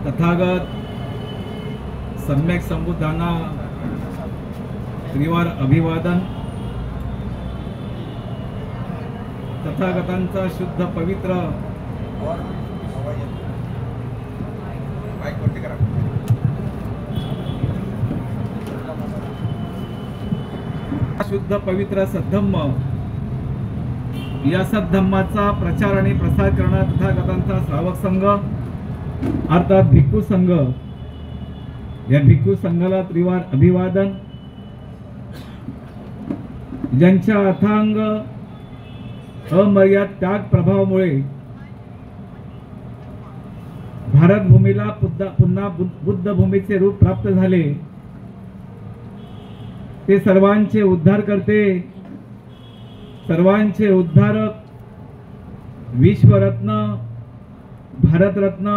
तथागत सम्यक संबुद्धांना त्रिवार अभिवादन। तथागतांचा शुद्ध पवित्र शुद्ध पवित्र सद्धम्म या सद्धम्माचा प्रचार आणि प्रसार करणारा तथागतांचा श्रावक संघ अर्थात भिक्खू संघ, या भिक्खू संघाला त्रिवार अभिवादन। ज्यांच्या अथांग अमर्याद त्याग प्रभावामुळे भारत भूमीला पुन्हा बुद्ध भूमीचे रूप प्राप्त झाले, ते सर्वांचे उद्धार करते, सर्वांचे उद्धारक, विश्वरत्न, भारतरत्न,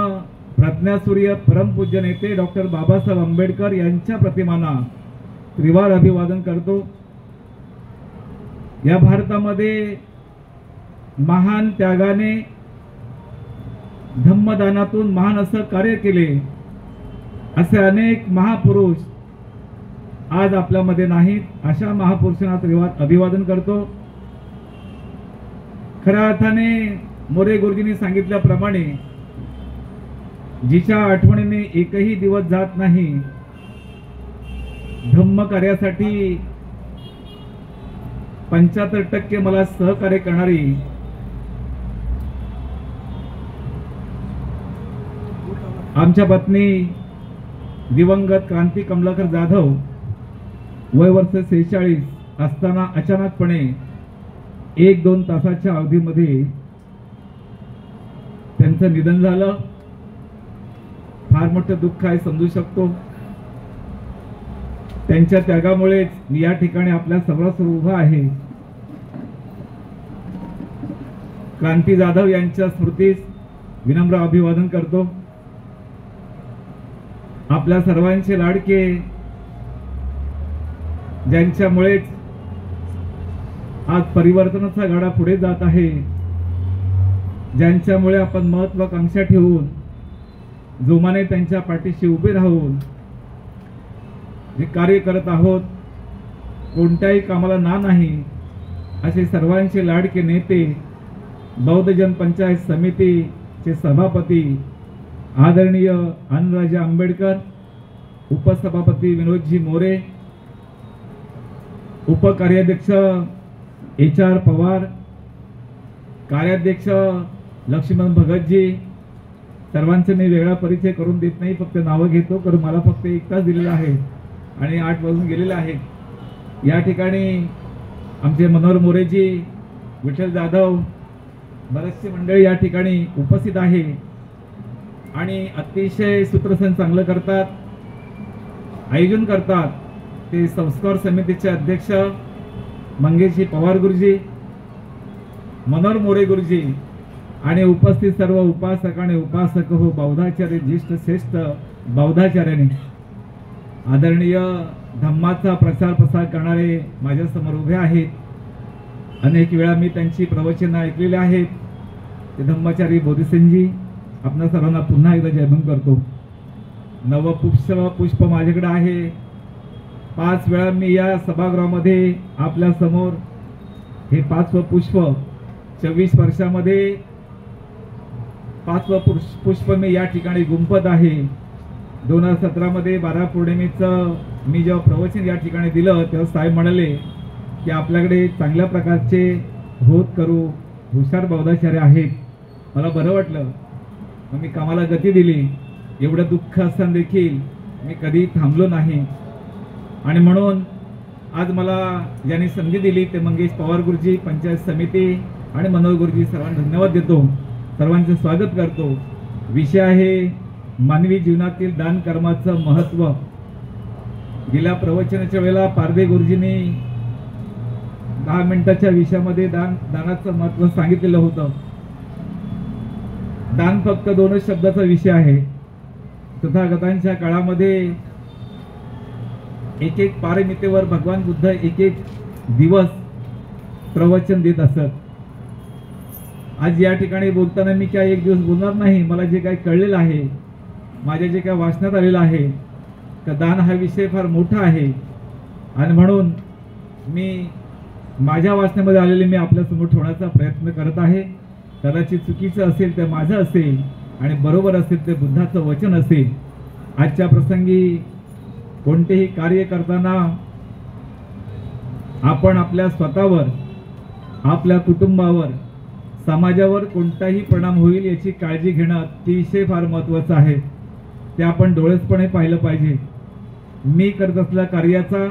प्रज्ञासूर्य, परमपूज्य नेते डॉक्टर बाबासाहेब आंबेडकर यांच्या प्रतिमांना त्रिवार अभिवादन करतो। या भारतामध्ये महान त्यागाने धम्मदानातून महान असं कार्य केले असे अनेक महापुरुष आज आपल्यामध्ये नाहीत। अशा महापुरुषांना त्रिवार अभिवादन करतो। खऱ्या अर्थाने मोरे गुरुजींनी सांगितल्याप्रमाणे जिच्या आठवणीने एकही दिवस जात नाही, धम्म कार्यासाठी 75% मला सहकार्य करणारी आमच्या पत्नी दिवंगत क्रांती कमलाकर जाधव वय वर्ष 46 असताना अचानकपणे 1-2 तासाच्या अवधीमध्ये त्यांचं निधन झालं। फार मोठं दुःख आहे, समजू शकतो। त्यांच्या त्यागामुळेच मी या ठिकाणी आपल्या सर्वांसमोर उभा आहे। क्रांती जाधव यांच्या स्मृतीस विनम्र अभिवादन करतो। आपल्या सर्वांचे लाडके, ज्यांच्यामुळेच आज परिवर्तनाचा गाडा पुढे जात आहे, ज्यांच्यामुळे आपण महत्वाकांक्षा ठेवून जोमाने त्यांच्या पाठीशी उभे राहून जे कार्य करत आहोत, कोणत्याही कामाला ना नाही असे सर्वांचे लाडके नेते, बौद्ध जनपंचायत समितीचे सभापती आदरणीय आनंदराजे आंबेडकर, उपसभापती विनोदजी मोरे, उपकार्याध्यक्ष HR पवार, कार्याध्यक्ष लक्ष्मण भगतजी, सर्वांचे मी वेगळा परिचय करून देत नाही, फक्त नावं घेतो, कारण मला फक्त 1 तास दिलेला आहे आणि 8 वाजून गेलेले आहेत। या ठिकाणी आमचे मनोहर मोरेजी, विठ्ठल जाधव, बरेचसे मंडळी या ठिकाणी उपस्थित आहे आणि अतिशय सूत्रसंच चांगलं करतात, आयोजन करतात। ते संस्कार समितीचे अध्यक्ष मंगेशजी पवार गुरुजी, मनोहर मोरे गुरुजी आणि उपस्थित सर्व उपासक आणि उपासक हो, बौद्धाचार्य, ज्येष्ठ श्रेष्ठ बौद्धाचार्याने आदरणीय धम्माचा प्रचार प्रसार करणारे माझ्या समोर उभे आहेत। अनेक वेळा मी त्यांची प्रवचनं ऐकलेली आहेत। ते धम्माचार्य बोधिसंजी, आपणा सर्वांना पुन्हा एकदा जयभीम करतो। पुष्प माझ्याकडे आहे। 5 वेळा मी या सभागृहामध्ये आपल्या समोर हे 5वं पुष्प, 24 वर्षामध्ये 5वं पुष्प मी या ठिकाणी गुंफत आहे। 2017 मध्ये 12 पौर्णिमेचं मी जेव्हा प्रवचन या ठिकाणी दिलं तेव्हा साहेब म्हणाले की आपल्याकडे चांगल्या प्रकारचे होत करू हुशार बौद्धाचार्य आहेत। मला बरं वाटलं, मग मी कामाला गती दिली। एवढं दुःख असताना देखील मी कधी थांबलो नाही आणि म्हणून आज मला ज्यांनी संधी दिली ते मंगेश पवार गुरुजी, पंचायत समिती आणि मनोहर गुरुजी, सर्वांना धन्यवाद देतो, सर्वांचे स्वागत करतो। विषय आहे मानवी जीवनातील दान कर्माचं महत्त्व। गेल्या प्रवचनाच्या वेळेला पारदे गुरुजींनी 10 मिनिटाच्या विषयामध्ये दानाचं महत्त्व सांगितलेलं होतं। दान फक्त 2 शब्दाचा विषय आहे। तथागतांच्या काळामध्ये एक पारमितेवर भगवान बुद्ध एक दिवस प्रवचन देत असत. आज या ठिकाणी बोलताना मी काय एक दिवस बोलणार नाही. मला जे काही कळलेलं आहे, माझ्या जे काय वाचण्यात आलेलं आहे, का दान हा विषय फार मोठा आहे आणि म्हणून मी माझ्या वाचण्यामध्ये आलेले मी आपल्यासमोर ठेवण्याचा प्रयत्न करत आहे. कदाचित चुकीचं असेल ते माझं असेल आणि बरोबर असेल ते बुद्धाचं वचन असेल. आजच्या प्रसंगी कोणतेही कार्य करताना आपण आपल्या स्वतःवर, आपल्या कुटुंबावर, समाजावर कोणताही परिणाम होईल याची काळजी घेणं अतिशय फार महत्त्वाचं आहे. ते आपण डोळसपणे पाहिलं पाहिजे. मी करत असलेल्या कार्याचा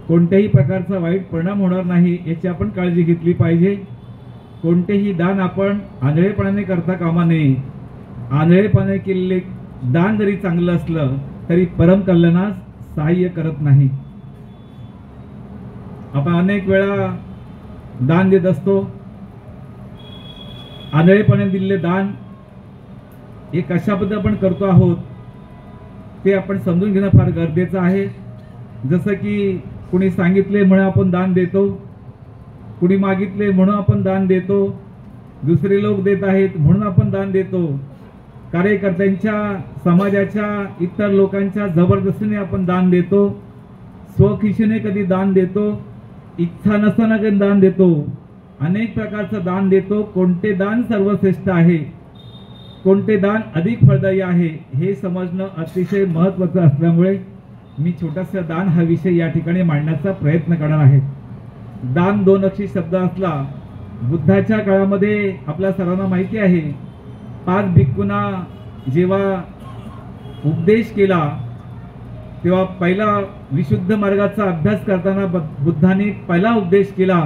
कोणत्याही प्रकारचा वाईट परिणाम होणार नाही याची आपण काळजी घेतली पाहिजे. कोणतेही दान आपण आंधळेपणाने करता कामा नये. आंधळेपणाने केलेले दान जरी चांगलं असलं तरी परम कल्याणास सहाय्य करत नाही. आपण अनेक वेळा दान देत असतो. आंधळेपणे दिलेले दान हे कशा पद्धतीने आपण करतो आहोत ते आपण समजून घेणं फार गरजेचं आहे. जसं की कुणी सांगितले म्हणून आपण दान देतो, कुणी मागितले म्हणून आपण दान देतो, दुसरे लोक देत आहेत म्हणून आपण दान देतो, कार्यकर्त्यांच्या, समाजाच्या, इतर लोकांच्या जबरदस्तीने आपण दान देतो, स्वखुशीने कधी दान देतो, इच्छा नसताना कधी दान देतो, अनेक प्रकारचं दान देतो. कोणते दान सर्वश्रेष्ठ आहे, कोणते दान अधिक फळदायी आहे हे समजणं अतिशय महत्त्वाचं असल्यामुळे मी छोटासा दान हा विषय या ठिकाणी मांडण्याचा प्रयत्न करणार आहे. दान दोन अक्षरी शब्द असला. बुद्धाच्या काळामध्ये आपल्या सर्वांना माहिती आहे, 5 भिक्खूंना जेव्हा उपदेश केला तेव्हा पहिला विशुद्ध मार्गाचा अभ्यास करताना बुद्धाने पहिला उपदेश केला.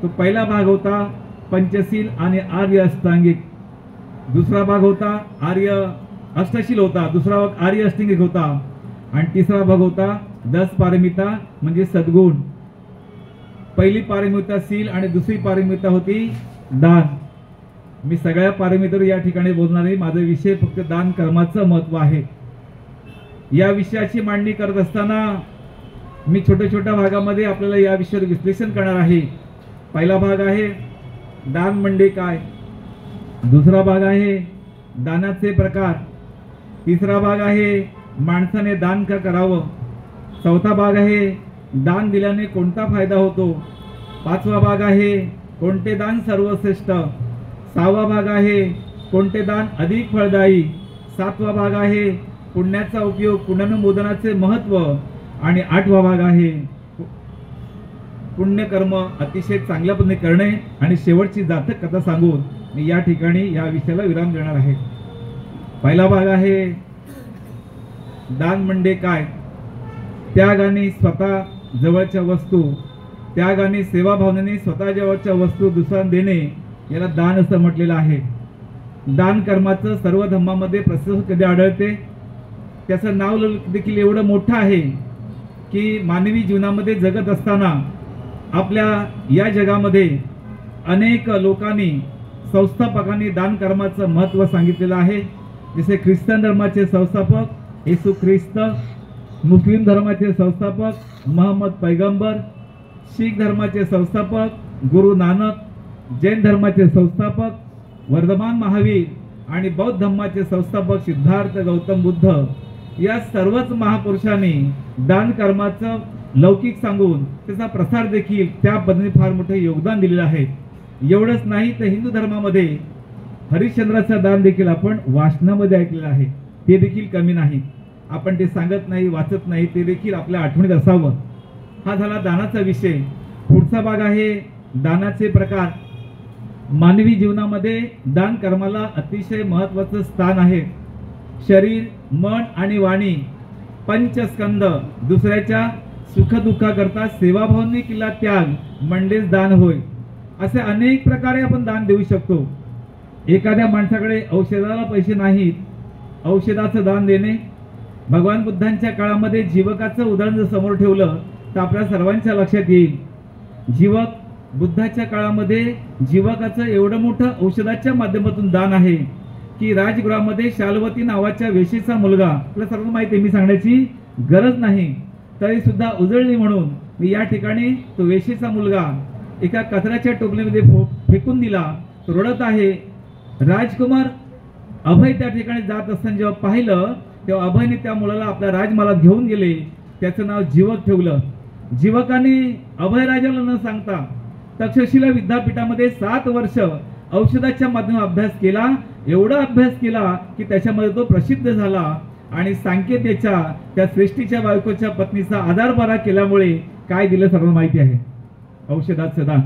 तो पहिला भाग होता पंचशील आणि आर्य अष्टांगिक. दुसरा भाग होता आर्य अष्टशील होता, दुसरा भाग आर्य अष्टांगिक होता आणि तिसरा भाग होता 10 पारमिता म्हणजे सद्गुण. पहिली पारमिता शील आणि दुसरी पारमिता होती दान. मी सगळ्या पारमितांवर या ठिकाणी बोलणार नाही. माझा विषय फक्त दान कर्माचं महत्त्व आहे. या विषयाची मांडणी करत असताना मी छोट्या छोट्या भागामध्ये आपल्याला या विषयावर विश्लेषण करणार आहे. पहिला भाग आहे दान म्हणजे काय, दुसरा भाग आहे दानाचे प्रकार, तिसरा भाग आहे माणसाने दान का करावं, चौथा भाग आहे दान दिल्याने कोणता फायदा होतो, पाचवा भाग आहे कोणते दान सर्वश्रेष्ठ, सहावा भाग आहे कोणते दान अधिक फळदायी, सातवा भाग आहे पुण्याचा उपयोग, पुनर्मोदनाचे महत्त्व आणि आठवा भाग आहे पुण्यकर्म अतिशय चांगल्या पद्धतीने करणे. आणि शेवटची जातक कथा सांगून मी या ठिकाणी या विषयाला विराम देणार आहे. पहिला भाग आहे दान म्हणजे काय, त्यागाने स्वतः जवळच्या वस्तू, त्यागाने सेवाभावनेने स्वतः जवळच्या वस्तू दुसऱ्यांना देणे याला दान असं म्हटलेलं आहे. दान कर्माचं सर्व धर्मामध्ये प्रशंसा कधी आढळते. त्याचं नाव देखील एवढं मोठं आहे की मानवी जीवनामध्ये जगत असताना आपल्या या जगामध्ये अनेक लोकांनी, संस्थापकांनी दान कर्माचं महत्त्व सांगितलेलं आहे. जसे ख्रिश्चन धर्माचे संस्थापक येशू ख्रिस्त, मुस्लिम धर्माचे संस्थापक मोहम्मद पैगंबर, शीख धर्माचे संस्थापक गुरु नानक, जैन धर्माचे संस्थापक वर्धमान महावीर आणि बौद्ध धर्माचे संस्थापक सिद्धार्थ गौतम बुद्ध या सर्वच महापुरुषांनी दान कर्माचं लौकिक सांगून त्याचा प्रसार देखील त्या पद्धतीने फार मोठे योगदान दिलेलं आहे. एवढंच नाही तर हिंदू धर्मामध्ये हरिश्चंद्राचं दान देखील आपण वाचनामध्ये ऐकलेलं आहे. ते देखील कमी नाही. आपण ते सांगत नाही, वाचत नाही, ते देखील आपल्या आठवणीत असावं. हा झाला दानाचा विषय. पुढचा भाग आहे दानाचे प्रकार. मानवी जीवनामध्ये दान कर्माला अतिशय महत्त्वाचं स्थान आहे. शरीर, मन आणि वाणी पंचस्कंद दुसऱ्याच्या सुखदुःखाकरता सेवाभावने केला त्याग म्हणजेच दान होय. असे अनेक प्रकारे आपण दान देऊ शकतो. एखाद्या माणसाकडे औषधाला पैसे नाहीत, औषधाचं दान देणे. भगवान बुद्धांच्या काळामध्ये जीवकाचं उदाहरण जर समोर ठेवलं तर आपल्या सर्वांच्या लक्षात येईल. जीवक बुद्धाच्या काळामध्ये जीवकाचं एवढं मोठं औषधाच्या माध्यमातून दान आहे की राजगृहामध्ये शाल्वती नावाच्या वेशीचा मुलगा, आपल्या सर्वांना माहिती आहे, मी सांगण्याची गरज नाही, तरी सुद्धा उजळली म्हणून मी या ठिकाणी तो वेशीचा मुलगा एका कचऱ्याच्या टोपलीमध्ये फेकून दिला, तो रडत आहे. राजकुमार अभय त्या ठिकाणी जात असताना जेव्हा पाहिलं तेव्हा अभयने त्या मुलाला आपल्या राजमहालात घेऊन गेले. त्याचं नाव जीवक ठेवलं. जीवकाने अभय राजाला न सांगता तक्षशिला विद्यापीठामध्ये 7 वर्ष औषधाच्या माध्यमातून अभ्यास केला. एवढा अभ्यास केला की त्याच्यामध्ये तो प्रसिद्ध झाला आणि सांकेताच्या त्या श्रेष्ठीच्या बायकोच्या पत्नीचा आधारबारा केल्यामुळे काय दिलं सर्व माहिती आहे. औषधाचं दान.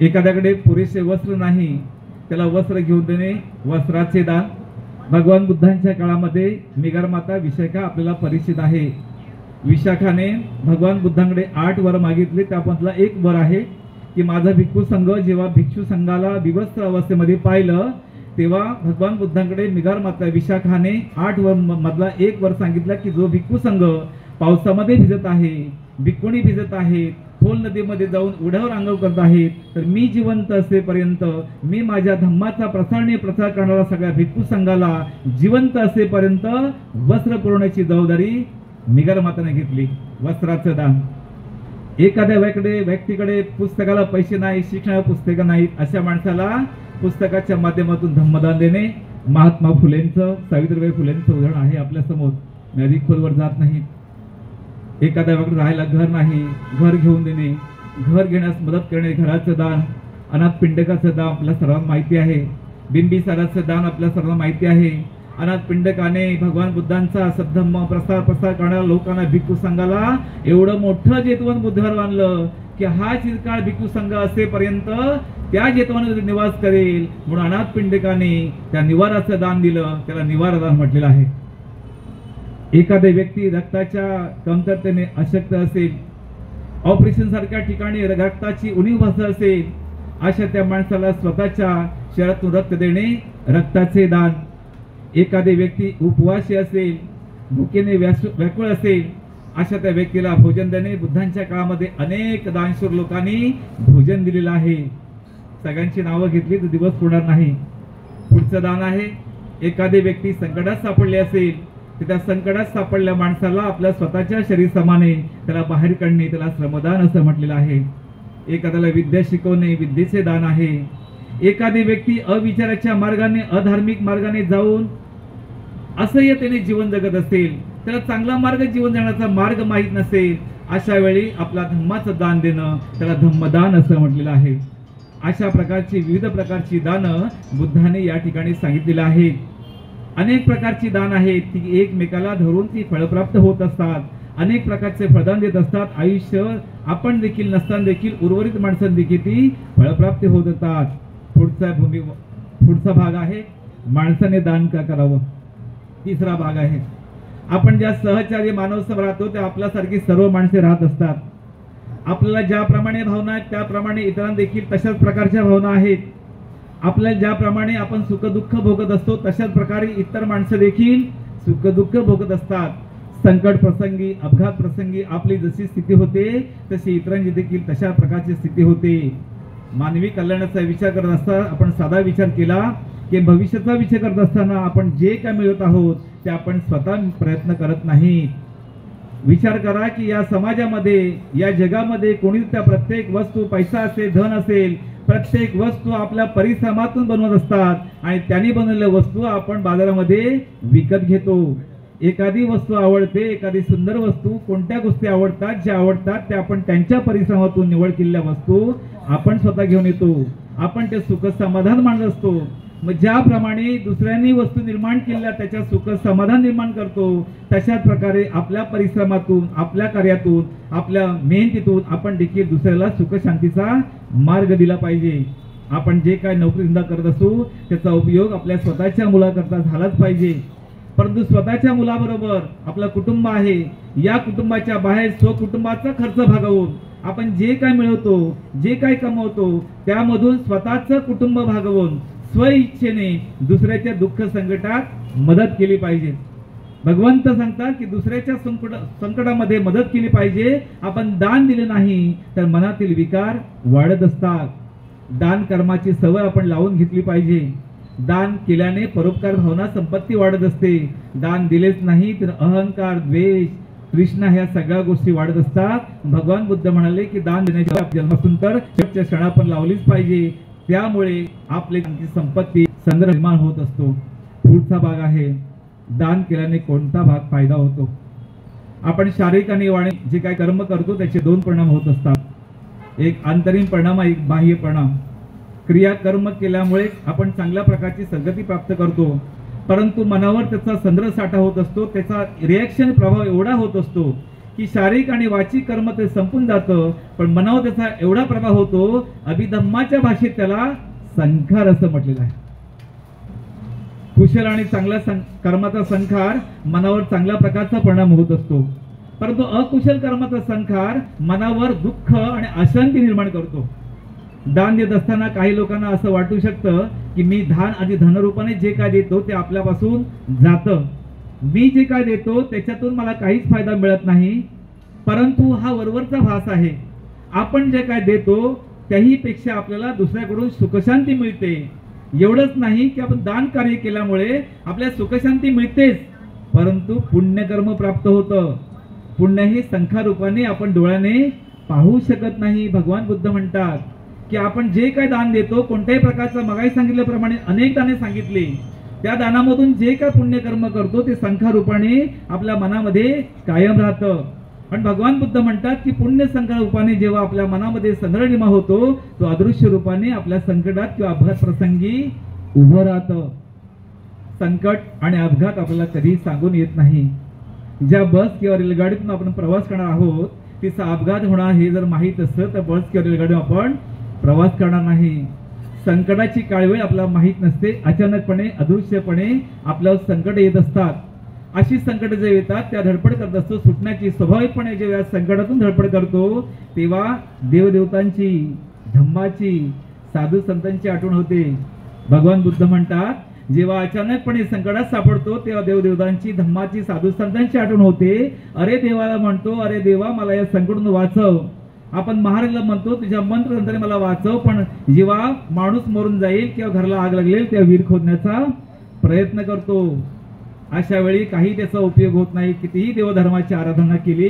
एखाद्याकडे पुरेसे वस्त्र नाही त्याला वस्त्र घेऊन देणे, वस्त्राचे दान. भगवान बुद्धांच्या काळामध्ये मिगार माता विशाखा आपल्याला परिचित आहे. विशाखाने भगवान बुद्धांकडे 8 वर मागितले. त्यामधला एक वर आहे की माझा भिक्खू संघ जेव्हा भिक्षू संघाला विवस्त्र अवस्थेमध्ये पाहिलं तेव्हा भगवान बुद्धांकडे मिगार माता विशाखाने 8 वर मधला एक वर सांगितला की जो भिक्खू संघ पावसामध्ये भिजत आहे, भिक्खुणी भिजत आहे, खोल नदीमध्ये जाऊन उड्यावर आंघोळ करत आहेत, तर मी जिवंत असेपर्यंत मी माझ्या धम्माचा प्रसार करणारा सगळ्या भिक्खू संघाला जिवंत असेपर्यंत वस्त्र पुरवण्याची जबाबदारी मिगार माताने घेतली. वस्त्राचं दान. एखाद्या व्यक्तीकडे पुस्तकाला पैसे नाही, शिक्षणाला पुस्तकं नाहीत, अशा माणसाला पुस्तकाच्या माध्यमातून धम्मदान देणे. महात्मा फुलेंचं, सावित्रीबाई फुलेंचं उदाहरण आहे आपल्या समोर. मी अधिक खोलवर जात नाही. एखाद्या व्यक्ती राहायला घर नाही, घर घेऊन देणे, घर घेण्यास मदत करणे, घराचं दान. अनाथ पिंडकाचं दान आपल्या सर्वांना माहिती आहे. बिंबिसाराचं दान आपल्या सर्वांना माहिती आहे. अनाथ पिंडकाने भगवान बुद्धांचा सद्धम्म प्रसार करणाऱ्या लोकांना, भिक्खू संघाला एवढं मोठं जेतवन बुद्धावर बांधलं की हा चिरकाळ भिक्खू संघ असेपर्यंत त्या जेतवनामध्ये निवास करेल. म्हणून अनाथ पिंडकाने त्या निवाराचं दान दिलं, त्याला निवारा दान म्हटलेलं आहे. एखादी व्यक्ती रक्ताच्या कमतरतेने अशक्त असेल, ऑपरेशन सारख्या ठिकाणी रक्ताची उणीव भासत असेल, अशा त्या माणसाला स्वतःच्या शरीरातून रक्त देणे, रक्ताचे दान. एखादी व्यक्ती उपवासी असेल, भुकेने व्याकुळ असेल, अशा त्या व्यक्तीला भोजन देणे. बुद्धांच्या काळामध्ये अनेक दानशूर लोकांनी भोजन दिलेलं आहे. सगळ्यांची नावं घेतली तर दिवस पुरणार नाही. पुढचं दान आहे, एखादी व्यक्ती संकटात सापडली असेल तर त्या संकटात सापडलेल्या माणसाला आपल्या स्वतःच्या शरीर समाने त्याला बाहेर काढणे, त्याला श्रमदान असं म्हटलेलं आहे. एखाद्याला विद्या शिकवणे, विद्येचे दान आहे. एखादी व्यक्ती अविचाराच्या मार्गाने, अधार्मिक मार्गाने जाऊन असह्यतेने जीवन जगत असेल, त्याला चांगला मार्ग, जीवन जगण्याचा मार्ग माहीत नसेल, अशा वेळी आपला धम्माचं दान देणं, त्याला धम्मदान असं म्हटलेलं आहे. अशा प्रकारची विविध प्रकारची दानं बुद्धाने या ठिकाणी सांगितलेलं आहे. अनेक प्रकारची दान आहेत, ती एकमेकाला धरून ती फळप्राप्त होत असतात. अनेक प्रकारचे फळदान देत असतात. आयुष्य आपण देखील नसताना देखील उर्वरित माणसांना देखील ती फळप्राप्ती होत असतात. पुढचा भाग आहे माणसाने दान का करावं. तिसरा भाग आहे, आपण ज्या सहचारी मानव समोर राहतो त्या आपल्यासारखी सर्व माणसे राहत असतात. आपल्याला ज्याप्रमाणे भावना आहेत त्याप्रमाणे इतरांना देखील तशाच प्रकारच्या भावना आहेत. आपल्याला ज्याप्रमाणे आपण सुख दुःख भोगत असतो तशाच प्रकारे इतर माणसं देखील सुख दुःख भोगत असतात. संकट प्रसंगी, अपघात प्रसंगी आपली जशी स्थिती होते तशी इतरांची देखील तशा प्रकारची स्थिती होते. मानवी कल्याणाचा विचार करत असता आपण साधा विचार केला की भविष्याचा विचार करत असताना आपण जे काय मिळवत आहोत ते आपण स्वतः प्रयत्न करत नाही. विचार करा की या समाजामध्ये, या जगामध्ये कोणी त्या प्रत्येक वस्तू, पैसा असेल, धन असेल, प्रत्येक वस्तू आपल्या परिश्रमातून बनवत असतात आणि त्यांनी बनवलेल्या वस्तू आपण बाजारामध्ये विकत घेतो. एखादी वस्तू आवडते, एखादी सुंदर वस्तू, कोणत्या गोष्टी आवडतात, ज्या आवडतात त्या आपण त्यांच्या परिश्रमातून निवड केलेल्या वस्तू आपण स्वतः घेऊन येतो. आपण ते सुख समाधान मानत असतो. मग ज्याप्रमाणे दुसऱ्यांनी वस्तू निर्माण केलेल्या त्याच्या सुख समाधान निर्माण करतो, तशाच प्रकारे आपल्या परिश्रमातून, आपल्या कार्यातून, आपल्या मेहनतीतून आपण देखील दुसऱ्याला सुख शांतीचा मार्ग दिला पाहिजे. आपण जे काय नोकरी धंदा करत असू त्याचा उपयोग आपल्या स्वतःच्या मुलाकरता झालाच पाहिजे. परंतु स्वतःच्या मुलाबरोबर आपलं कुटुंब आहे, या कुटुंबाच्या बाहेर स्वकुटुंबाचा खर्च भागवून आपण जे काय मिळवतो, जे काय कमवतो त्यामधून स्वतःचं कुटुंब भागवून स्वइच्छेने दुसऱ्याच्या दुःख संकटात मदत केली पाहिजे. भगवंत सांगतात की दुसऱ्याच्या संकटामध्ये मदत केली पाहिजे. आपण दान दिले नाही तर मनातील विकार वाढत असतात. दान कर्माची सवय आपण लावून घेतली पाहिजे. दान केल्याने परोपकार भावना, संपत्ती वाढत असते. दान दिलेच नाही तर अहंकार, द्वेष, कृष्णा ह्या सगळ्या गोष्टी वाढत असतात। भगवान बुद्ध म्हणाले की दान देण्याच्या जन्मापासून तर शेवटच्या क्षणा पण लावलीच पाहिजे, त्यामुळे आपली संपत्ती संग्रह निर्माण होत असतो। पुढचा भाग आहे दान केल्याने कोणता भाग फायदा होतो। आपण शारीरिक आणि वाणिज्य जे काही कर्म करतो त्याचे दोन परिणाम होत असतात, एक आंतरिक परिणाम, एक बाह्य परिणाम। क्रिया कर्म केल्यामुळे आपण चांगल्या प्रकारची सद्गती प्राप्त करतो, परंतु मनावर त्याचा संग्रह साठा होत असतो, त्याचा रिएक्शन प्रभाव एवढा होत असतो की शारीरिक आणि वाचिक कर्म ते संपून जातं, पण मनावर त्याचा एवढा प्रभाव होतो, अभिधम्माच्या भाषेत त्याला संखार असं म्हटलेलं आहे। कुशल आणि चांगल्या कर्माचा संखार मनावर चांगल्या प्रकारचा परिणाम होत असतो, परंतु अकुशल कर्माचा संखार मनावर दुःख आणि अशांती निर्माण करतो। दान देत असताना काही लोकांना असं वाटू शकतं की मी दान आधी धनरूपाने जे काय देतो ते आपल्यापासून जातं, मी जे काय देतो त्याच्यातून मला काहीच फायदा मिळत नाही, परंतु हा वरवरचा भास आहे। आपण जे काय देतो त्याही पेक्षा आपल्याला दुसऱ्याकडून सुखशांती मिळते। एवढंच नाही की आपण दान कार्य केल्यामुळे आपल्याला सुखशांती मिळतेच, परंतु पुण्यकर्म प्राप्त होतं। पुण्य हे संखार रूपाने आपण डोळ्याने पाहू शकत नाही। भगवान बुद्ध म्हणतात की आपण जे काय दान देतो, कोणत्याही प्रकारचं मगाही सांगितल्याप्रमाणे अनेक दाने सांगितले, त्या दानामधून जे काय पुण्यकर्म करतो ते संखार रूपाने आपल्या मनामध्ये कायम राहतं। पण भगवान बुद्ध म्हणतात की पुण्य संखार रूपाने जेव्हा आपल्या मनामध्ये संग्रह निर्माण होतो, तो अदृश्य रूपाने आपल्या संकटात किंवा अपघात प्रसंगी उभं राहतं। संकट आणि अपघात आपल्याला कधी सांगून येत नाही। ज्या बस किंवा रेल्वेगाडीतून आपण प्रवास करणार आहोत तिचा अपघात होणार हे जर माहीत असतं तर बस किंवा रेल्वेगाडीतून आपण प्रवास करणार नाही। संकटाची काळ वेळ आपल्याला माहीत नसते, अचानकपणे अदृश्यपणे आपल्यावर संकट येत असतात। अशी संकट जे येतात त्या धडपड करत असतो सुटण्याची। स्वाभाविकपणे जेव्हा संकटातून धडपड करतो तेव्हा देवदेवतांची, धम्माची, साधू संतांची आठवण होते। भगवान बुद्ध म्हणतात जेव्हा अचानकपणे संकटात सापडतो तेव्हा देवदेवतांची, धम्माची, साधू संतांची आठवण होते। अरे देवाला म्हणतो, अरे देवा मला या संकटातून वाचव। आपण महाराजला म्हणतो तुझ्या मंत्रतंत्राने मला वाचव, पण जेव्हा माणूस मरून जाईल किंवा घराला आग लागेल तेव्हा वीर खोदण्याचा प्रयत्न करतो। अशा वेळी काही त्याचा उपयोग होत नाही। कितीही देवधर्माची आराधना केली,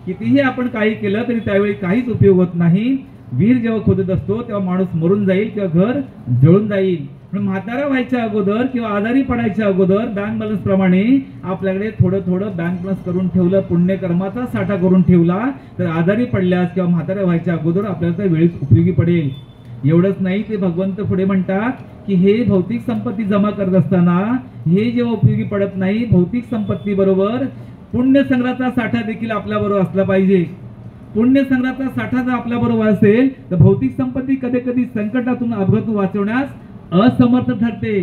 कितीही आपण काही केलं तरी त्यावेळी काहीच उपयोग होत नाही। वीर जेव्हा खोदत असतो तेव्हा माणूस मरून जाईल किंवा घर जळून जाईल। म्हातारा व्हायच्या अगोदर किंवा आजारी पडायच्या अगोदर बँक बॅलन्स प्रमाणे आपल्याकडे थोडं थोडं बँक बॅलन्स करून ठेवलं, पुण्यकर्माचा साठा करून ठेवला, तर आजारी पडल्यास किंवा म्हातारा व्हायच्या अगोदर आपल्याला त्या वेळेस उपयोगी पडेल। एवढंच नाही, ते भगवंत पुढे म्हणतात की हे भौतिक संपत्ती जमा करत असताना हे जेव्हा उपयोगी पडत नाही, भौतिक संपत्ती बरोबर पुण्य संग्रहाचा साठा देखील आपल्या बरोबर असला पाहिजे। पुण्य संग्रहाचा साठा जर आपल्या बरोबर असेल तर भौतिक संपत्ती कधी कधी संकटातून, अपघातून वाचवण्यास असमर्थ ठरते।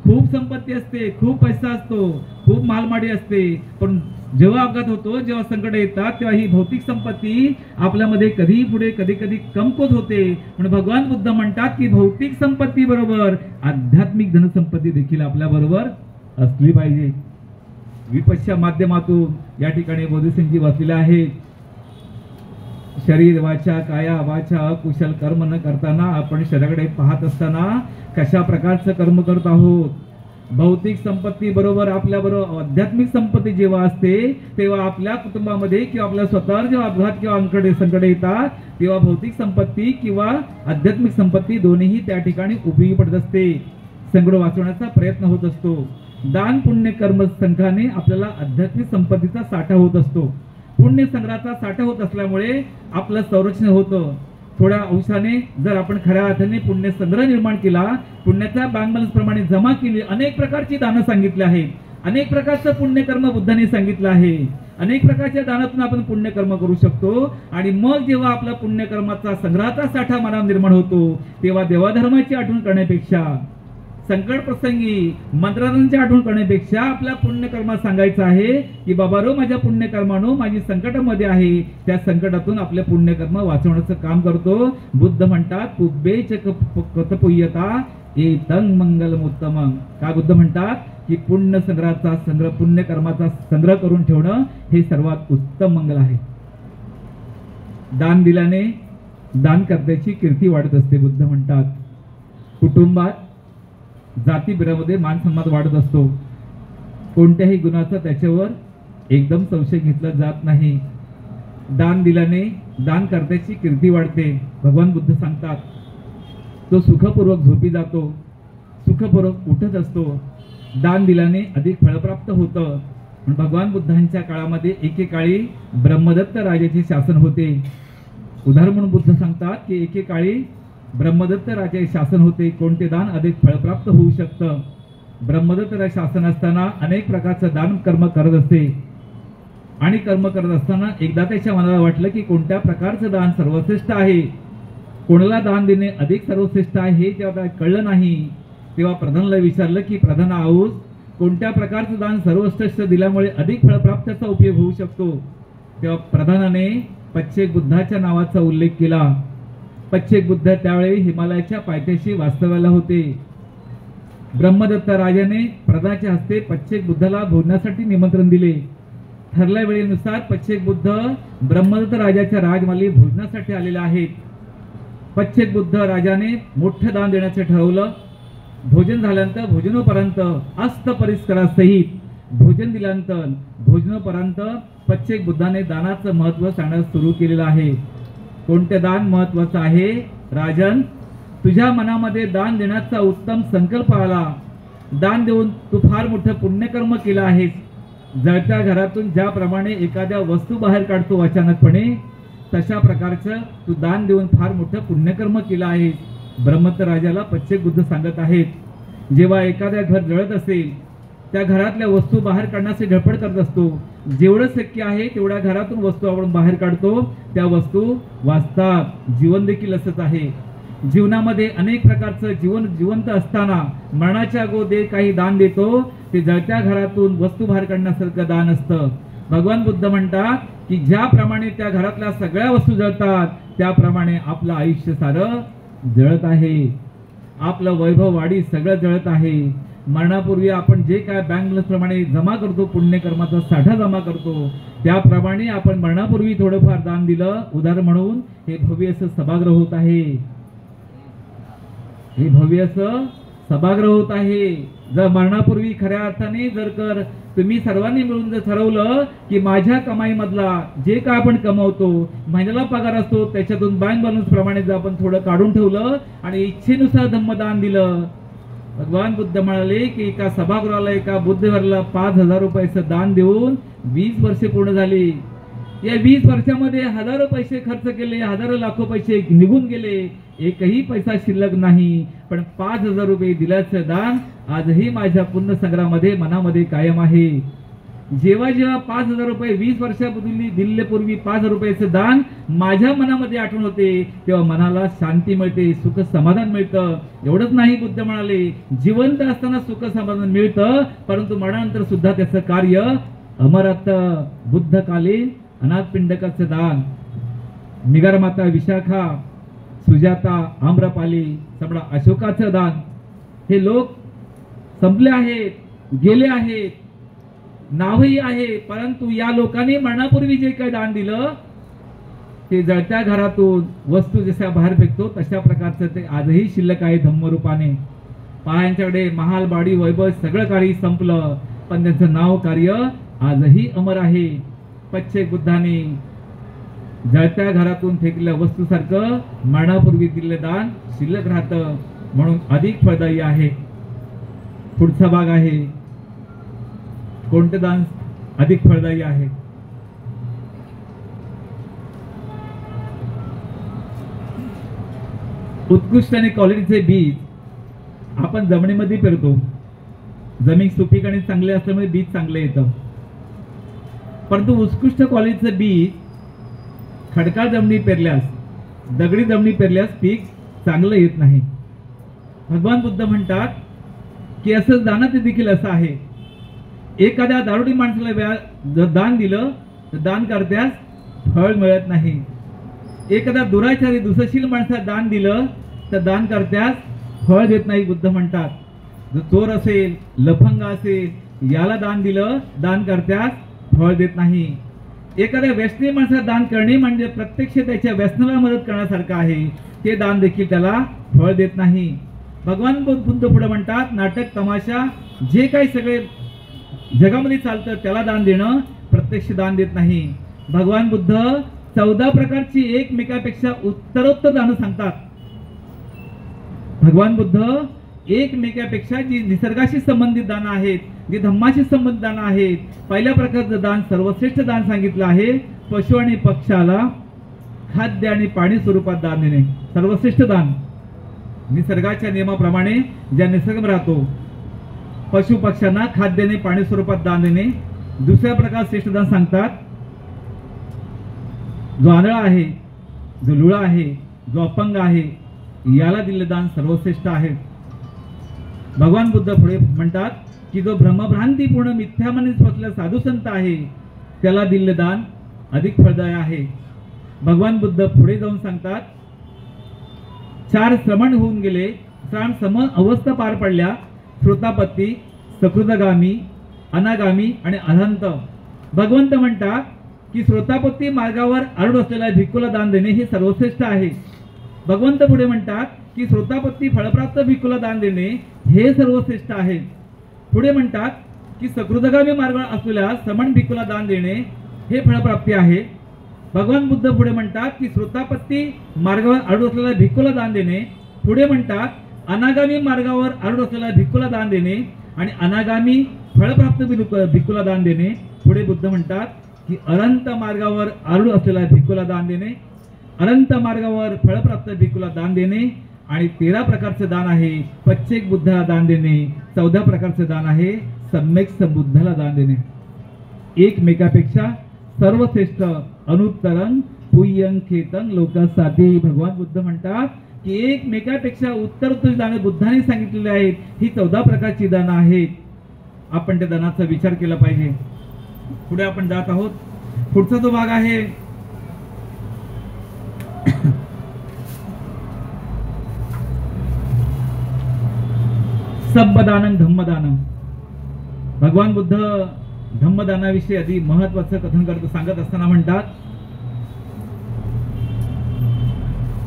खूप संपत्ती असते, खूप पैसा असतो, खूप मालमाडी असते, पण जेव्हा अपघात होतो, जेव्हा संकट येतात तेव्हा ही भौतिक संपत्ती आपल्यामध्ये कधी पुढे कधी कधी कमकुवत होते। म्हणून भगवान बुद्ध म्हणतात की भौतिक संपत्ती बरोबर आध्यात्मिक धनसंपत्ती देखील आपल्या बरोबर असली पाहिजे। विपश्च्या माध्यमातून या ठिकाणी बोधिसत्वांची वाचलेले आहे, शरीर, वाचा, काया, वाचा अकुशल कर्म न करताना आपण शरीराकडे पाहत असताना कशा प्रकारचं कर्म करत आहोत। भौतिक संपत्ती बरोबर आपल्या बरोबर आध्यात्मिक संपत्ती जेव्हा असते तेव्हा आपल्या कुटुंबामध्ये किंवा आपल्या स्वतःवर जेव्हा अपघात किंवा संकट येतात तेव्हा भौतिक संपत्ती किंवा आध्यात्मिक संपत्ती दोन्हीही त्या ठिकाणी उपयोगी पडत असते, संकट वाचवण्याचा प्रयत्न होत असतो। दान पुण्य कर्म संघाने आपल्याला आध्यात्मिक संपत्तीचा साठा होत असतो। पुण्य संग्रहाचा साठा होत असल्यामुळे आपलं संरक्षण होतं। थोड्या अंशाने जर आपण खऱ्या अर्थाने पुण्य संग्रह निर्माण केला, पुण्याच्या बँक बॅलन्स प्रमाणे जमा केली, अनेक प्रकारची दानं सांगितली आहेत, अनेक प्रकारचं पुण्यकर्म बुद्धांनी सांगितलं आहे, अनेक प्रकारच्या दानातून आपण पुण्यकर्म करू शकतो। आणि मग जेव्हा आपला पुण्यकर्माचा संग्रहाचा साठा मनात निर्माण होतो तेव्हा देवाधर्माची आठवण करण्यापेक्षा, संकट प्रसंगी मंत्रांची आठवण करण्यापेक्षा आपल्या पुण्यकर्मात सांगायचं आहे की बाबा रो माझ्या पुण्यकर्मानो माझी संकटामध्ये आहे, त्या संकटातून आपले पुण्यकर्म वाचवण्याचं काम करतो। बुद्ध म्हणतात पुब्बेच कृतपुय्यता एतं मंगलम उत्तमं। का बुद्ध म्हणतात की पुण्य संग्रहाचा संग्रह, पुण्यकर्माचा संग्रह करून ठेवणं हे सर्वात उत्तम मंगल आहे। दान दिल्याने दान करण्याची कीर्ती वाढत असते। बुद्ध म्हणतात कुटुंबात जातीभेदामध्ये मान सन्मान वाढत असतो, कोणत्याही गुणाचा त्याच्यावर एकदम संशय घेतला जात नाही. दान दिल्याने दान करण्याची कीर्ती वाढते. भगवान बुद्ध सांगतात, तो सुखपूर्वक झोपी जातो, सुखपूर्वक उठत असतो. दान दिल्याने अधिक फळप्राप्त होतं. भगवान बुद्धांच्या काळामध्ये एकेकाळी ब्रह्मदत्त राजाचे शासन होते. उदाहरण म्हणून बुद्ध सांगतात की एकेकाळी ब्रह्मदत्त राजाचे शासन होते. कोणते दान अधिक फळप्राप्त होऊ शकतं. ब्रह्मदत्त शासन असताना अनेक प्रकारचं दान कर्म करत असते आणि कर्म करत असताना एकदा त्याच्या मनाला वाटलं की कोणत्या प्रकारचं दान सर्वश्रेष्ठ आहे, कोणाला दान देणे अधिक सर्वश्रेष्ठ आहे हे तेव्हा कळलं नाही. तेव्हा प्रधानाला विचारलं की प्रधान आऊस, कोणत्या प्रकारचं दान सर्वश्रेष्ठ दिल्यामुळे अधिक फळप्राप्तीचा उपयोग होऊ शकतो. तेव्हा प्रधानाने पच्छेक बुद्धाच्या नावाचा उल्लेख केला. पच्छेक बुद्ध त्यावेळी हिमालयाच्या पायथ्याशी वास्तव्याला होते. ब्रह्मदत्त राजाने प्रधानाच्या हस्ते पच्छेक बुद्धाला भोजनासाठी निमंत्रण दिले. ठरल्या वेळेनुसार पच्छेक बुद्ध ब्रह्मदत्त राजाच्या राजमाली भोजनासाठी आलेले आहेत. पच्छेक बुद्ध राजाने मोठं दान देण्याचे ठरवलं. भोजन झाल्यानंतर भोजनोपरांत अस्त परिष्कारासहित भोजन दिल्यानंतर भोजनोपरांत पच्छेक बुद्धाने दानाचं महत्व सांगण्यास सुरू केलेलं आहे. कोणते दान महत्वाचं आहे? राजन, तुझ्या मनामध्ये दान देण्याचा उत्तम संकल्प आला. दान देऊन तू फार मोठं पुण्यकर्म केलं आहेस. जळत्या घरातून ज्याप्रमाणे एखाद्या वस्तू बाहेर काढतो अचानकपणे, तशा प्रकारचं तू दान देऊन फार मोठं पुण्यकर्म केलं आहेस. ब्रह्मदत्त राजाला पच्छेक बुद्ध सांगत आहेत. जेव्हा एखाद्या घर जळत असेल, त्या घरातल्या वस्तू बाहेर काढण्याची धडपड करत असतो. जेवढं शक्य आहे तेवढ्या घरातून वस्तू आपण बाहेर काढतो, त्या वस्तू वाचतात. जीवन देखील असंच आहे. जीवनामध्ये अनेक प्रकारचं जीवन जिवंत असताना मरणाच्या अगोदर काही दान देतो, ते जळत्या घरातून वस्तू बाहेर काढण्यासारखं दान असतं. भगवान बुद्ध म्हणतात की ज्याप्रमाणे त्या घरातल्या सगळ्या वस्तू जळतात, त्याप्रमाणे आपलं आयुष्य सारं जळत आहे. आपलं वैभव वाढी सगळं जळत आहे. मरणापूर्वी आपण जे काय बँक बॅलन्स प्रमाणे जमा करतो, पुण्यकर्माचा साठा जमा करतो, त्याप्रमाणे आपण मरणापूर्वी थोडंफार दान दिलं. उदाहरण म्हणून हे भव्य असं सभागृह होत आहे. हे भव्य असं सभागृह होत आहे. जर मरणापूर्वी खऱ्या अर्थाने जर तुम्ही सर्वांनी मिळून जर ठरवलं की माझ्या कमाईमधला जे काय आपण कमवतो, महिन्याला पगार असतो, त्याच्यातून बँक बॅलन्स प्रमाणे जर आपण थोडं काढून ठेवलं आणि इच्छेनुसार धम्मदान दिलं. भगवान बुद्ध म्हणाले की एका सभागृहाला एका बुद्धवर्याला 5,000 रुपयाचं दान देऊन 20 वर्षे पूर्ण झाली. या 20 वर्षामध्ये हजारो पैसे खर्च केले, हजारो लाखो पैसे निघून गेले, एकही पैसा शिल्लक नाही. पण 5,000 रुपये दिल्याचं दान आजही माझ्या पुण्य संग्रहामध्ये मनामध्ये कायम आहे. जेव्हा जेव्हा 5,000 रुपये 20 वर्षापूर्वी दिल्लीपूर्वी 5,000 रुपयाचं दान माझ्या मनामध्ये आठवण होते, तेव्हा मनाला शांती मिळते, सुख समाधान मिळतं. एवढंच नाही, बुद्ध म्हणाले जिवंत असताना सुख समाधान मिळतं, परंतु मरणानंतर सुद्धा त्याचं कार्य अमरत. बुद्धकालीन अनाथपिंडकाचं दान, निगारमाता विशाखा, सुजाता, आम्रपाली, सम्राट अशोकाचं दान, हे लोक संपले आहेत, गेले आहेत, नावही आहे, परंतु या लोकांनी मरणापूर्वी जे काही दान दिलं ते जळत्या घरातून वस्तू जशा बाहेर फेकतो तशा प्रकारचं ते आजही शिल्लक आहे धम्मरूपाने. पायांच्याकडे महाल, बाडी, वैभव सगळं कार्य संपलं, पण त्यांचं नाव कार्य आजही अमर आहे. पच्छेक बुद्धाने जळत्या घरातून फेकलेल्या वस्तूसारखं मरणापूर्वी दिलेलं दान शिल्लक राहतं, म्हणून अधिक फळदायी आहे. पुढचा भाग आहे, कोणते दान अधिक फळदायी आहे? उत्कृष्ट आणि क्वालिटीचे बीज आपण जमिनीमध्ये पेरतो. जमीन सुपीक आणि चांगले असल्यामुळे बीज चांगले येतं, परंतु उत्कृष्ट क्वालिटीचं बीज खडकाळ जमिनीत पेरल्यास, दगडी जमिनीत पेरल्यास पीक चांगलं येत नाही. भगवान बुद्ध म्हणतात की असं दानाचं देखील असं आहे. एखाद्या दारुडी माणसाला जर दान दिलं तर दान करत्यास फळ मिळत नाही. एखाद्या दुराचारी दुसशील माणसाला दान दिलं तर दान करत्यास फळ देत नाही. बुद्ध म्हणतात जर चोर असेल, लफंगा असेल, याला दान दिलं, दान करत्यास फळ देत नाही. एखाद्या व्यसनी माणसाला दान करणे म्हणजे प्रत्यक्ष त्याच्या व्यसनाला मदत करण्यासारखं आहे, ते दान देखील त्याला फळ देत नाही. भगवान बुद्ध पुढे म्हणतात नाटक, तमाशा, जे काही सगळे जगामध्ये चालतं त्याला दान देणं प्रत्यक्ष दान देत नाही. भगवान बुद्ध 14 प्रकारची एकमेकापेक्षा उत्तरोत्तर दान सांगतात. भगवान बुद्ध एकमेकापेक्षा जी निसर्गाशी संबंधित दान आहेत, जी धम्माशी संबंधित दान आहेत, पहिल्या प्रकारचं दान सर्वश्रेष्ठ दान सांगितलं आहे. पशु आणि पक्षाला खाद्य आणि पाणी स्वरूपात दान देणे सर्वश्रेष्ठ दान. निसर्गाच्या नियमाप्रमाणे ज्या निसर्ग राहतो, पशु पक्ष्यांना खाद्य आणि पाणी स्वरूपात दान देणे. दुसऱ्या प्रकार श्रेष्ठ दान सांगतात, जो आंधळा आहे, जो लुळा आहे, जो अपंग आहे, याला दिले दान सर्वश्रेष्ठ आहे. भगवान बुद्ध पुढे म्हणतात की जो भ्रमभ्रांतीपूर्ण मिथ्यामनीस फसलेला साधू संत आहे, त्याला दिले दान अधिक फळदायी आहे. भगवान बुद्ध पुढे जाऊन सांगतात, 4 श्रमण होऊन गेले, सम अवस्था पार पडल्या, श्रोतापत्ती, सकृतगामी, अनागामी आणि अनंत. भगवंत म्हणतात की श्रोतापत्ती मार्गावर आरूढ असलेल्या भिक्खूला दान देणे हे सर्वश्रेष्ठ आहे. भगवंत पुढे म्हणतात की श्रोतापत्ती फळप्राप्त भिक्खूला दान देणे हे सर्वश्रेष्ठ आहे. पुढे म्हणतात की सकृतगामी मार्गावर असलेल्या श्रमण भिक्खूला दान देणे हे फळप्राप्ती आहे. भगवान बुद्ध पुढे म्हणतात की श्रोतापत्ती मार्गावर आरूढ असलेल्या भिक्खूला दान देणे. पुढे म्हणतात अनागामी मार्गावर आरूढ असलेल्या भिक्खूला दान देणे आणि अनागामी फळप्राप्त भिक्खूला दान देणे. पुढे बुद्ध म्हणतात की अनंत मार्गावर आरूढ असलेल्या भिक्खूला दान देणे, अनंत मार्गावर फळप्राप्त भिक्खूला दान देणे आणि 13 प्रकारचे दान आहे पच्चेक बुद्धाला दान देणे. 14 प्रकारचे दान आहे सम्यक संबुद्धाला दान देणे. एकमेकापेक्षा सर्वश्रेष्ठ अनुत्तरं पुय्यं खेतं लोकासाठी. भगवान बुद्ध म्हणतात की एकमेकापेक्षा उत्तरोत्तर दान बुद्धाने सांगितलेली आहेत. ही 14 प्रकारची दानं आहेत. आपण त्या दानाचा विचार केला पाहिजे. पुढे आपण जात आहोत. पुढचा जो भाग आहे सब्बदानं धम्मदानं. भगवान बुद्ध धम्मदानाविषयी आधी महत्वाचं कथन सांगत असताना म्हणतात,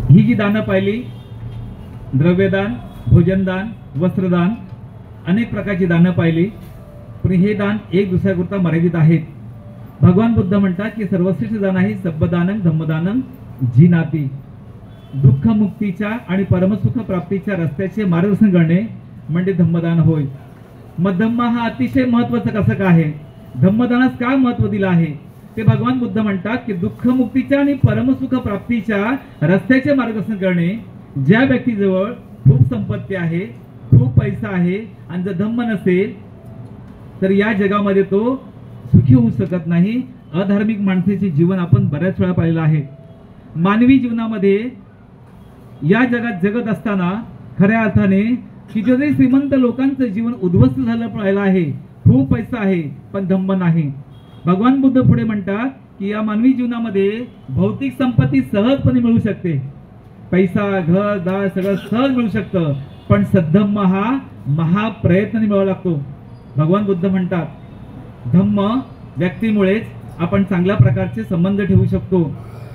ही जी दानं पाहिली, द्रव्यदान, भोजनदान, वस्त्रदान, अनेक प्रकारची दानं पाहिली, पण हे दान एक दुसऱ्याकरता मर्यादित आहेत. भगवान बुद्ध म्हणतात की सर्वश्रेष्ठ दान आहे सब्बदानं धम्मदानं जीनाती. दुःख मुक्तीच्या आणि परमसुख प्राप्तीच्या रस्त्याचे मार्गदर्शन करणे म्हणजे धम्मदान होय. मग धम्म हा अतिशय महत्वाचा कसं काय आहे, धम्मदानास का महत्व दिलं आहे ते भगवान बुद्ध म्हणतात की दुःख मुक्तीच्या आणि परमसुख प्राप्तीच्या रस्त्याचे मार्गदर्शन करणे. ज्या व्यक्तीजवळ खूप संपत्ती आहे, खूप पैसा आहे आणि जर धम्म नसेल तर या जगामध्ये तो सुखी होऊ शकत नाही. अधार्मिक माणसाचे जीवन आपण बऱ्याच वेळा पाहिलं आहे. मानवी जीवनामध्ये या जगात जगत असताना खऱ्या अर्थाने कितीतरी श्रीमंत लोकांचं जीवन उद्ध्वस्त झालं पाहिलं आहे. खूप पैसा आहे पण धम्म नाही. भगवान बुद्ध पुढे म्हणतात की या मानवी जीवनामध्ये भौतिक संपत्ती सहजपणे मिळू शकते, पैसा, घर, दार सगळं सहज मिळू शकतं, पण सद्धम्म हा महाप्रयत्नाने मिळावा लागतो. भगवान बुद्ध म्हणतात धम्म व्यक्तीमुळेच आपण चांगल्या प्रकारचे संबंध ठेवू शकतो.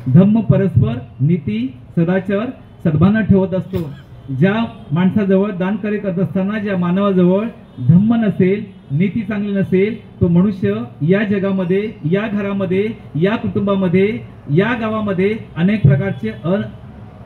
धम्म परस्पर नीती, सदाचार, सद्भावना ठेवत असतो. ज्या माणसाजवळ दान कार्य करत असताना ज्या मानवाजवळ धम्म नसेल, नीती चांगली नसेल, तो मनुष्य या जगामध्ये, या घरामध्ये, या कुटुंबामध्ये, या गावामध्ये अनेक प्रकारचे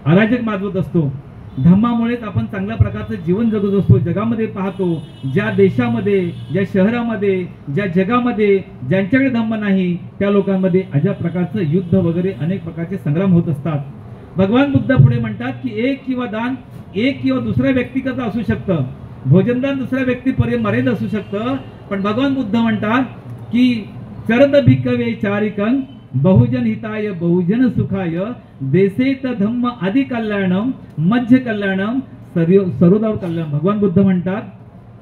अराजक माजवत असतो. धम्मामुळेच आपण चांगल्या प्रकारचं जीवन जगत असतो. जगामध्ये पाहतो, ज्या देशामध्ये, ज्या शहरामध्ये, ज्या जगामध्ये ज्यांच्याकडे धम्म नाही त्या लोकांमध्ये अशा प्रकारचं युद्ध वगैरे अनेक प्रकारचे संग्राम होत असतात. भगवान बुद्ध पुढे म्हणतात की एक किंवा दान एक किंवा दुसऱ्या व्यक्तिगत असू शकतं, भोजनदान दुसऱ्या व्यक्तीपर्यंत मर्यादित असू शकतं, पण भगवान बुद्ध म्हणतात की चरद भिक्खवे चारिकं बहुजन हिताय बहुजन सुखाय देसेत धम्म आदि कल्याणम मध्य कल्याणम सर्वदाव कल्याण. भगवान बुद्ध म्हणतात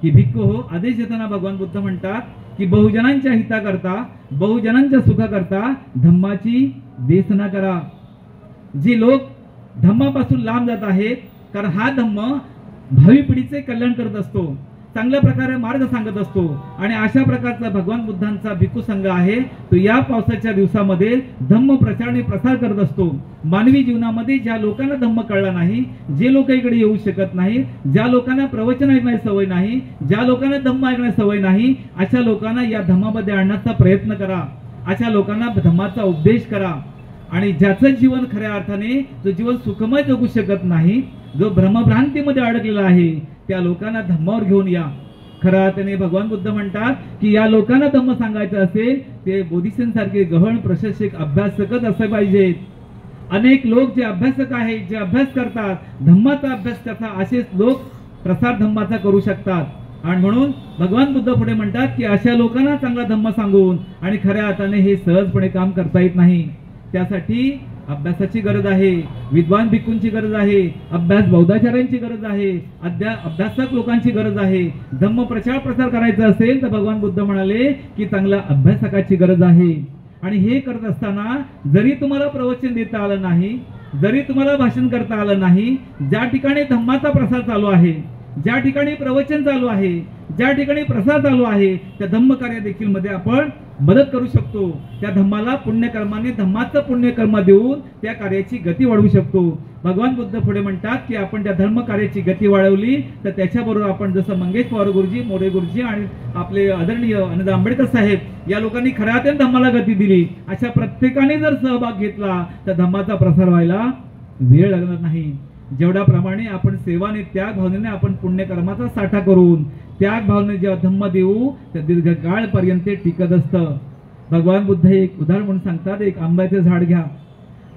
की भिक्खू हो, आदेश देताना भगवान बुद्ध म्हणतात की बहुजनांच्या हिताकरता, बहुजनांच्या सुखाकरता धम्माची देशना करा. जे लोक धम्मापासून लांब जात आहेत, कारण हा धम्म भावी पिढीचे कल्याण करत असतो, चांगल्या प्रकारे मार्ग सांगत असतो. आणि अशा प्रकारचा भगवान बुद्धांचा भिक्खू संघ आहे, तो या पावसाच्या दिवसामध्ये धम्म प्रचार आणि प्रसार करत असतो. मानवी जीवनामध्ये ज्या लोकांना धम्म कळला नाही, जे लोक इकडे येऊ शकत नाही, ज्या लोकांना प्रवचन ऐकण्याची सवय नाही, ज्या लोकांना धम्म ऐकण्याची सवय नाही, अशा लोकांना या धम्मामध्ये आणण्याचा प्रयत्न करा. अशा लोकांना धम्माचा उपदेश करा आणि ज्याचं जीवन खऱ्या अर्थाने जो जीवन सुखमय जगू शकत नाही, जो भ्रमभ्रांतीमध्ये अडकलेला आहे, त्या लोकांना धम्मावर घेऊन या. खऱ्या अर्थाने भगवान बुद्ध म्हणतात की या लोकांना धम्म सांगायचं असेल ते बोधिसत्वांसारखे गहन प्रशिक्षक अभ्यासकच असले पाहिजेत. अनेक लोक जे अभ्यासक आहेत, जे अभ्यास करतात, धम्माचा अभ्यास करतात, असेच लोक प्रसार धम्माचा करू शकतात. आणि म्हणून भगवान बुद्ध पुढे म्हणतात की अशा लोकांना चांगला धम्म सांगून आणि खऱ्या अर्थाने हे सहजपणे काम करता येत नाही. त्यासाठी अभ्यासाची गरज आहे, विद्वान भिक्खूंची गरज आहे, अभ्यास बौद्धाचार्यांची गरज आहे, अभ्यासक लोकांची गरज आहे. धम्म प्रचार करायचा असेल तर भगवान बुद्ध म्हणाले की चांगल्या अभ्यासकाची गरज आहे. आणि हे करत असताना जरी तुम्हाला प्रवचन देता आलं नाही, जरी तुम्हाला भाषण करता आलं नाही, ज्या ठिकाणी धम्माचा प्रसार चालू आहे, ज्या ठिकाणी प्रवचन चालू आहे, ज्या ठिकाणी प्रसार चालू आहे, त्या धम्म कार्य देखील मध्ये आपण मदत करू शकतो. त्या धम्माला पुण्यकर्माने धम्माचं पुण्यकर्म देऊन त्या कार्याची गती वाढवू शकतो. भगवान बुद्ध पुढे म्हणतात की आपण त्या धर्म कार्याची गती वाढवली तर त्याच्याबरोबर आपण जसं मंगेश पवार गुरुजी, मोरे गुरुजी आणि आपले आदरणीय अनंत आंबेडकर साहेब या लोकांनी खऱ्या अर्थाने धम्माला गती दिली, अशा प्रत्येकाने जर सहभाग घेतला तर धम्माचा प्रसार व्हायला वेळ लागणार नाही. जेवढ्या प्रमाणे आपण सेवाने त्याग भावनेने आपण पुण्यकर्माचा साठा करून त्याग भावने जेव्हा धम्म देऊ तर दीर्घकाळ पर्यंत टिकत असतं. भगवान बुद्ध एक उदाहरण म्हणून सांगतात, एक आंब्याचे झाड घ्या.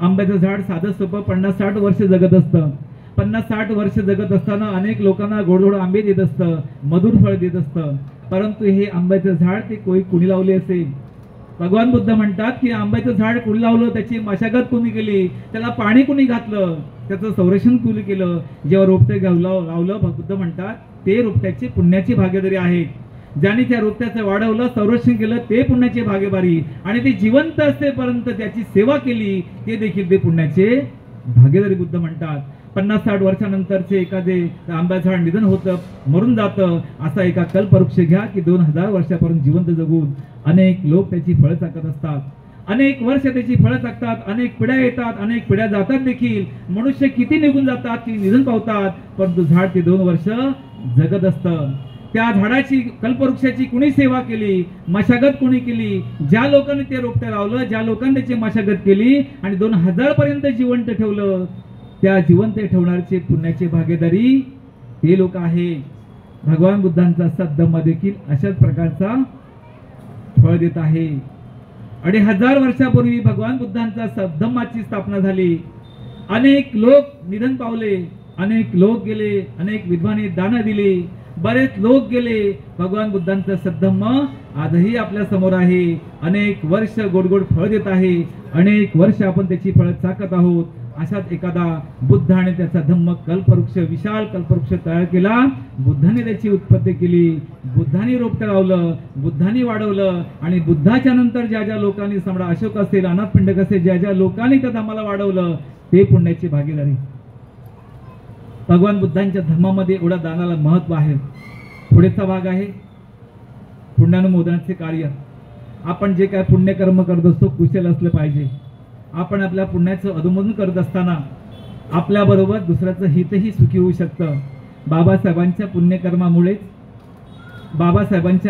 आंब्याचं झाड साधं सोपं 50-60 वर्ष जगत असतं. 50-60 वर्ष जगत असताना अनेक लोकांना गोडधोड आंबे देत असतं, मधुर फळ देत असतं. परंतु हे आंब्याचं झाड ते कुणी लावले असेल? भगवान बुद्ध म्हणतात की आंब्याचं झाड कुणी लावलं, त्याची मशागत कुणी केली, त्याला पाणी कुणी घातलं, त्याचं संरक्षण कुणी केलं, जेव्हा रोपटे लावलं बुद्ध म्हणतात ते रोपट्याची पुण्याची भागीदारी आहे. ज्याने त्या रोपट्याचं वाढवलं, संरक्षण केलं ते पुण्याची भागीदारी, आणि ते जिवंत असतेपर्यंत त्याची सेवा केली ते देखील ते पुण्याचे भागीदारी बुद्ध म्हणतात. 50-60 वर्षानंतरचे एखादे आंब्याचं झाड निधन होतं, मरून जातं, असा एका कल्पवृक्ष घ्या की 2000 वर्षापर्यंत जिवंत जगून अनेक लोक त्याची फळं चाकत असतात, अनेक वर्ष त्याची फळं चाकतात, अनेक पिढ्या येतात, अनेक पिढ्या जातात देखील. मनुष्य किती निघून जातात, की निधन पावतात, परंतु झाड ते 2 वर्ष जगत असतं. त्या झाडाची, कल्पवृक्षाची कुणी सेवा केली, मशागत कुणी केली, ज्या लोकांनी ते रोपटं लावलं, ज्या लोकांनी त्याची मशागत केली आणि 2000 पर्यंत जिवंत ठेवलं, त्या जिवंत ठेवणाऱ्याची पुण्याची भागीदारी ते लोक आहे. भगवान बुद्धांचा सद्धम्म देखील अशाच प्रकारचा फळ देत आहे. 2500 वर्षापूर्वी भगवान बुद्धांचा सद्धम्माची स्थापना झाली. अनेक लोक निधन पावले, अनेक लोक गेले, अनेक विद्वानी दान दिली, बरेच लोक गेले. भगवान बुद्धांचा सद्धम्म आजही आपल्या समोर आहे. अनेक वर्ष गोड फळ देत आहे, अनेक वर्ष आपण त्याची फळं चाकत आहोत. अशाच एखादा बुद्ध आणि त्याचा धम्म कल्पवृक्ष, विशाल कल्पवृक्ष तयार केला. बुद्धाने त्याची उत्पत्ती केली, बुद्धाने रोपटं लावलं, बुद्धाने वाढवलं, आणि बुद्धाच्या नंतर ज्या ज्या लोकांनी, सम्राट अशोक असेल, अनाथपिंडक असेल, ज्या ज्या लोकांनी त्या धम्माला वाढवलं ते पुण्याची भागीदारी. भगवान बुद्धांच्या धर्मामध्ये एवढा दानाला महत्व आहे. पुढेचा भाग आहे पुण्यानुमोदनाचे कार्य. आपण जे काय पुण्यकर्म करत असतो कुशल असलं पाहिजे. आपण आपल्या पुण्याचं अधोमोदन करत असताना आपल्याबरोबर दुसऱ्याचं हितही सुखी होऊ शकतं. बाबासाहेबांच्या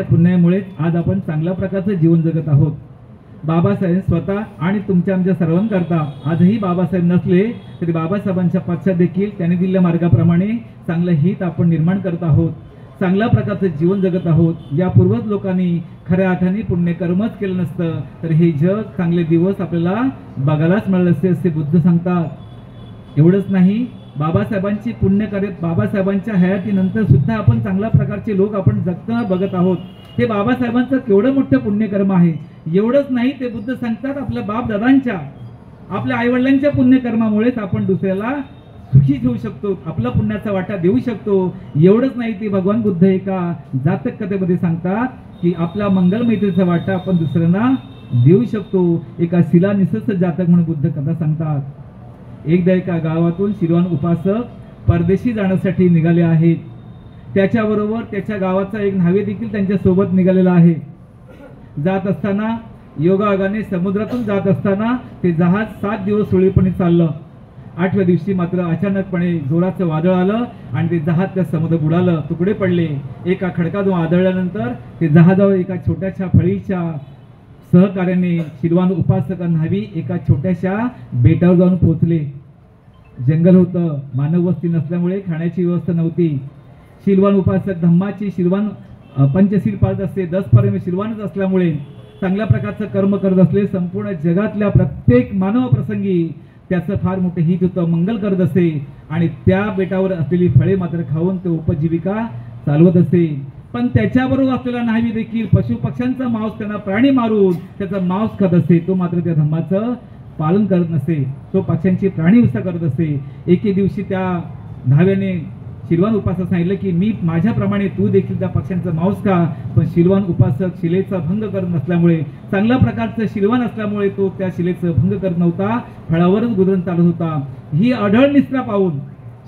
पुण्यामुळेच आज आपण चांगल्या प्रकारचं जीवन जगत आहोत. बाबासाहेब स्वतः आणि आमच्या सर्वांकरता आजही बाबासाहेब नसले तरी बाबासाहेबांच्या पश्चात देखील त्यांनी दिलेल्या मार्गाप्रमाणे चांगलं हित आपण निर्माण करत आहोत, चांगल्या प्रकारचं जीवन जगत आहोत. या पूर्वज लोकांनी खऱ्या अर्थाने पुण्यकर्मच केलं नसतं तर हे जग, चांगले दिवस आपल्याला बघायलाच मिळाले असते असे बुद्ध सांगतात. एवढंच नाही, बाबासाहेबांची पुण्यकार्य, बाबासाहेबांच्या हयातीनंतर सुद्धा आपण चांगल्या प्रकारचे लोक आपण जगताना बघत आहोत. हे बाबासाहेबांचं केवढं मोठं पुण्यकर्म आहे. एवढंच नाही, ते बुद्ध सांगतात आपल्या बापदादांच्या, आपल्या आईवडिलांच्या पुण्यकर्मामुळेच आपण दुसऱ्याला सुखी ठेवू शकतो, आपला पुण्याचा वाटा देऊ शकतो. एवढंच नाही, ते भगवान बुद्ध एका जातक कथेमध्ये सांगतात की आपला मंगलमैत्रीचा वाटा आपण दुसऱ्यांना देऊ शकतो. एका शिलानिसस्त जातक म्हणून बुद्ध कथा सांगतात. एकदा एका गावातून शिरवान उपासक परदेशी जाण्यासाठी निघाले आहेत. त्याच्याबरोबर त्याच्या गावाचा एक न्हावी देखील त्यांच्या सोबत निघालेला आहे. जात असताना योगायोगाने समुद्रातून जात असताना ते जहाज 7 दिवस सुरळीतपणे चाललं. 8व्या दिवशी मात्र अचानकपणे जोराचं वादळ आलं आणि ते जहाज त्या समुद्रात बुडालं, तुकडे पडले. एका खडकातून आदळल्यानंतर ते जहाजावर एका छोट्याशा फळीच्या सहकार्याने शीलवान उपासक न्हावी एका छोट्याशा बेटावर जाऊन पोहोचले. जंगल होतं, मानव वस्ती नसल्यामुळे खाण्याची व्यवस्था नव्हती. शीलवान उपासक धम्माची शीलवान पंचशील पाळत असते, 10 पर्यंत शीलवानच असल्यामुळे चांगल्या प्रकारचं कर्म करत असले. संपूर्ण जगातल्या प्रत्येक मानव प्रसंगी त्याचं फार मोठं हित होतं, मंगल करत असे आणि त्या बेटावर असलेली फळे मात्र खाऊन ते उपजीविका चालवत असे. पण त्याच्याबरोबर असलेला न्हावी देखील पशु पक्ष्यांचा मांस, त्यांना प्राणी मारून त्याचा मांस खात असे. तो मात्र त्या धम्माचं पालन करत नसे, तो पक्ष्यांची प्राणी हिंसा करत असे. एके दिवशी त्या न्हाव्याने शीलवान उपासक सांगितलं की मी माझ्याप्रमाणे तू देखील त्या पक्ष्यांचं मांस खा. पण शीलवान उपासक शिलेचा भंग करत नसल्यामुळे, चांगल्या प्रकारचं शीलवान असल्यामुळे तो त्या शिलेचं भंग करत नव्हता, फळावरच गुजरण चालत होता. ही अढळ निस्त्रा पाहून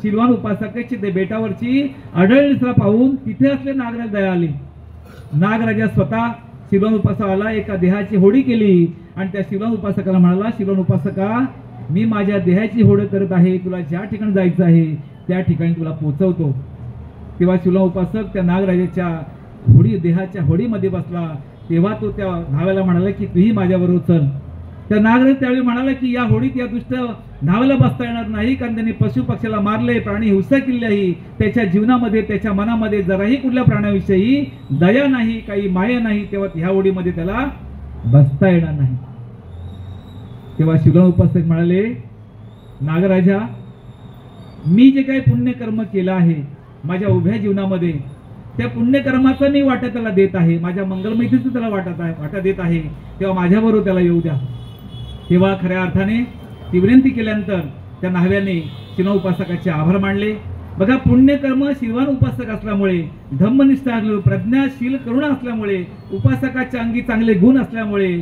शीलवान उपासकाची ते बेटावरची अढळ निस्त्रा पाहून तिथे असले नागराज दया आली. नागराजा स्वतः शीलवान उपासकाला एका देहाची होडी केली आणि त्या शीलवान उपासकाला म्हणाला, शीलवान उपासका, मी माझ्या देहाची होड करत आहे, तुला ज्या ठिकाणी जायचं आहे त्या ठिकाणी तुला पोहोचवतो. तेव्हा शीलवान उपासक त्या नागराजाच्या देहाच्या होडीमध्ये बसला. तेव्हा तो त्या न्हाव्याला म्हणाला की तूही माझ्याबरोबर चल. त्या नागराज त्यावेळी म्हणाला की या होडीत या दुष्ट न्हाव्याला बसता येणार नाही, कारण त्यांनी पशु पक्षाला मारले, प्राणी हिंसा केली आहे. त्याच्या जीवनामध्ये, त्याच्या मनामध्ये जराही कुठल्या प्राण्याविषयी दया नाही, काही माया नाही, तेव्हा ह्या होडीमध्ये त्याला बसता येणार नाही. तेव्हा शीलवान उपासक म्हणाले, नागराजा, मी जे काही पुण्यकर्म केलं आहे माझ्या उभ्या जीवनामध्ये, त्या पुण्यकर्माचा मी वाटा त्याला देत आहे, माझ्या मंगलमैत्रीचं त्याला वाटा देत आहे. तेव्हा माझ्याबरोबर त्याला येऊ द्या. तेव्हा खऱ्या अर्थाने ती विनंती केल्यानंतर त्या न्हाव्याने शीलवान उपासकाचे आभार मानले. बघा, पुण्यकर्म शीलवान उपासक असल्यामुळे, धम्मनिष्ठा असल्यामुळे, प्रज्ञाशील करुणा असल्यामुळे, उपासकाच्या अंगी चांगले गुण असल्यामुळे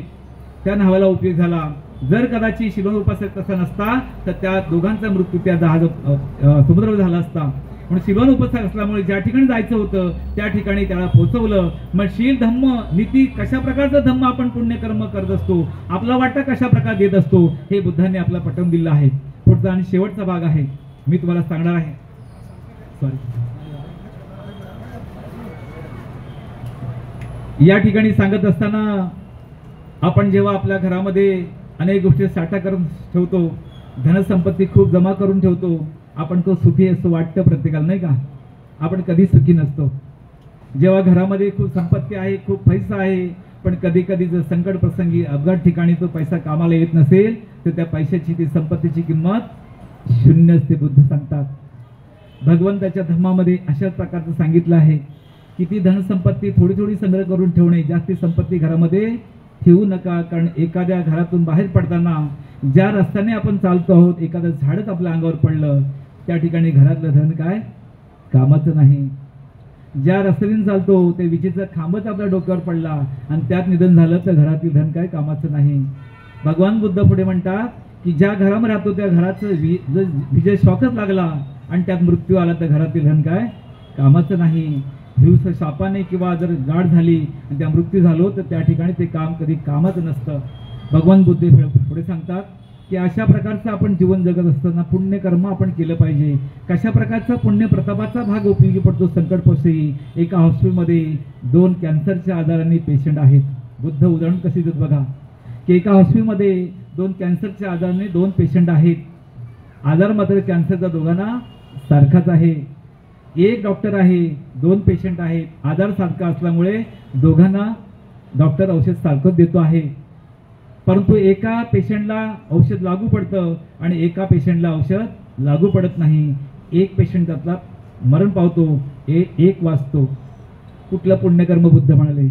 त्या न्हाव्याला उपयोग झाला. जर कदाचित शीलवान उपासक तसा नसता तर त्या दोघांचा मृत्यू त्या समुद्रावर झाला असता. म्हणून शीलवान उपासक असल्यामुळे ज्या ठिकाणी जायचं होतं त्या ठिकाणी त्याला पोहोचवलं. मग शील धम्म नीती, कशा प्रकारचा धम्म आपण पुण्यकर्म करत असतो, आपला वाटा कशा प्रकारे देत असतो, हे बुद्धांनी आपला पटवून दिलं आहे. पुढचा आणि शेवटचा भाग आहे, मी तुम्हाला सांगणार आहे. या ठिकाणी सांगत असताना आपण जेव्हा आपल्या घरामध्ये अनेक गोष्टी साठा करून ठेवतो, धनसंपत्ती खूप जमा करून ठेवतो, आपण तो सुखी असतो वाटतं प्रत्येकाला, नाही का? आपण कधी सुखी नसतो. जेव्हा घरामध्ये खूप संपत्ती आहे, खूप पैसा आहे, पण कधी कधी जर संकट प्रसंगी अपघात ठिकाणी तो पैसा कामाला येत नसेल तर त्या पैशाची, ती संपत्तीची किंमत शून्य असते. बुद्ध सांगतात, भगवंताच्या धर्मामध्ये अशाच प्रकारचं सांगितलं आहे की ती धनसंपत्ती थोडी थोडी संग्रह करून ठेवणे, जास्ती संपत्ती घरामध्ये ठेवू नका. कारण एखाद्या घरातून बाहेर पडताना ज्या रस्त्याने आपण चालतो आहोत, एखादं झाडच आपल्या अंगावर पडलं, त्या ठिकाणी घरातलं धन काय कामाचं नाही. ज्या रस्त्याने चालतो ते विजेचा खांबच आपल्या डोक्यावर पडला आणि त्यात निधन झालं तर घरातील धन काय कामाचं नाही. भगवान बुद्ध पुढे म्हणतात की ज्या घरामध्ये राहतो त्या घराचं विजय शॉकच लागला आणि त्यात मृत्यू आला तर घरातील धन काय कामाचं नाही. हिंस शापाने किंवा जर गाठ झाली आणि त्या मृत्यू झालो तर त्या ठिकाणी ते काम कधी कामाचं नसतं. भगवान बुद्ध पुढे सांगतात की अशा प्रकारचं आपण जीवन जगत असताना पुण्यकर्म आपण केलं पाहिजे. कशा प्रकारचा पुण्य प्रतापाचा भाग उपयोगी पडतो संकट प्रसंगी. एका हॉस्पिटलमध्ये 2 कॅन्सरच्या आजाराने पेशंट आहेत. बुद्ध उदाहरण कसे देत बघा की एका हॉस्पिटलमध्ये 2 कॅन्सरच्या आजाराने 2 पेशंट आहेत. आजार मात्र कॅन्सरचा दोघांना सारखाच आहे. एक डॉक्टर आहे, 2 पेशंट आहेत. आजार सारखा असल्यामुळे दोघांना डॉक्टर औषध सारखंच देतो आहे. परंतु एका पेशंटला औषध लागू पडतं आणि एका पेशंटला औषध लागू पडत नाही. एक पेशंट त्यातला मरण पावतो, एक वाचतो. कुठलं पुण्यकर्म? बुद्ध म्हणाले,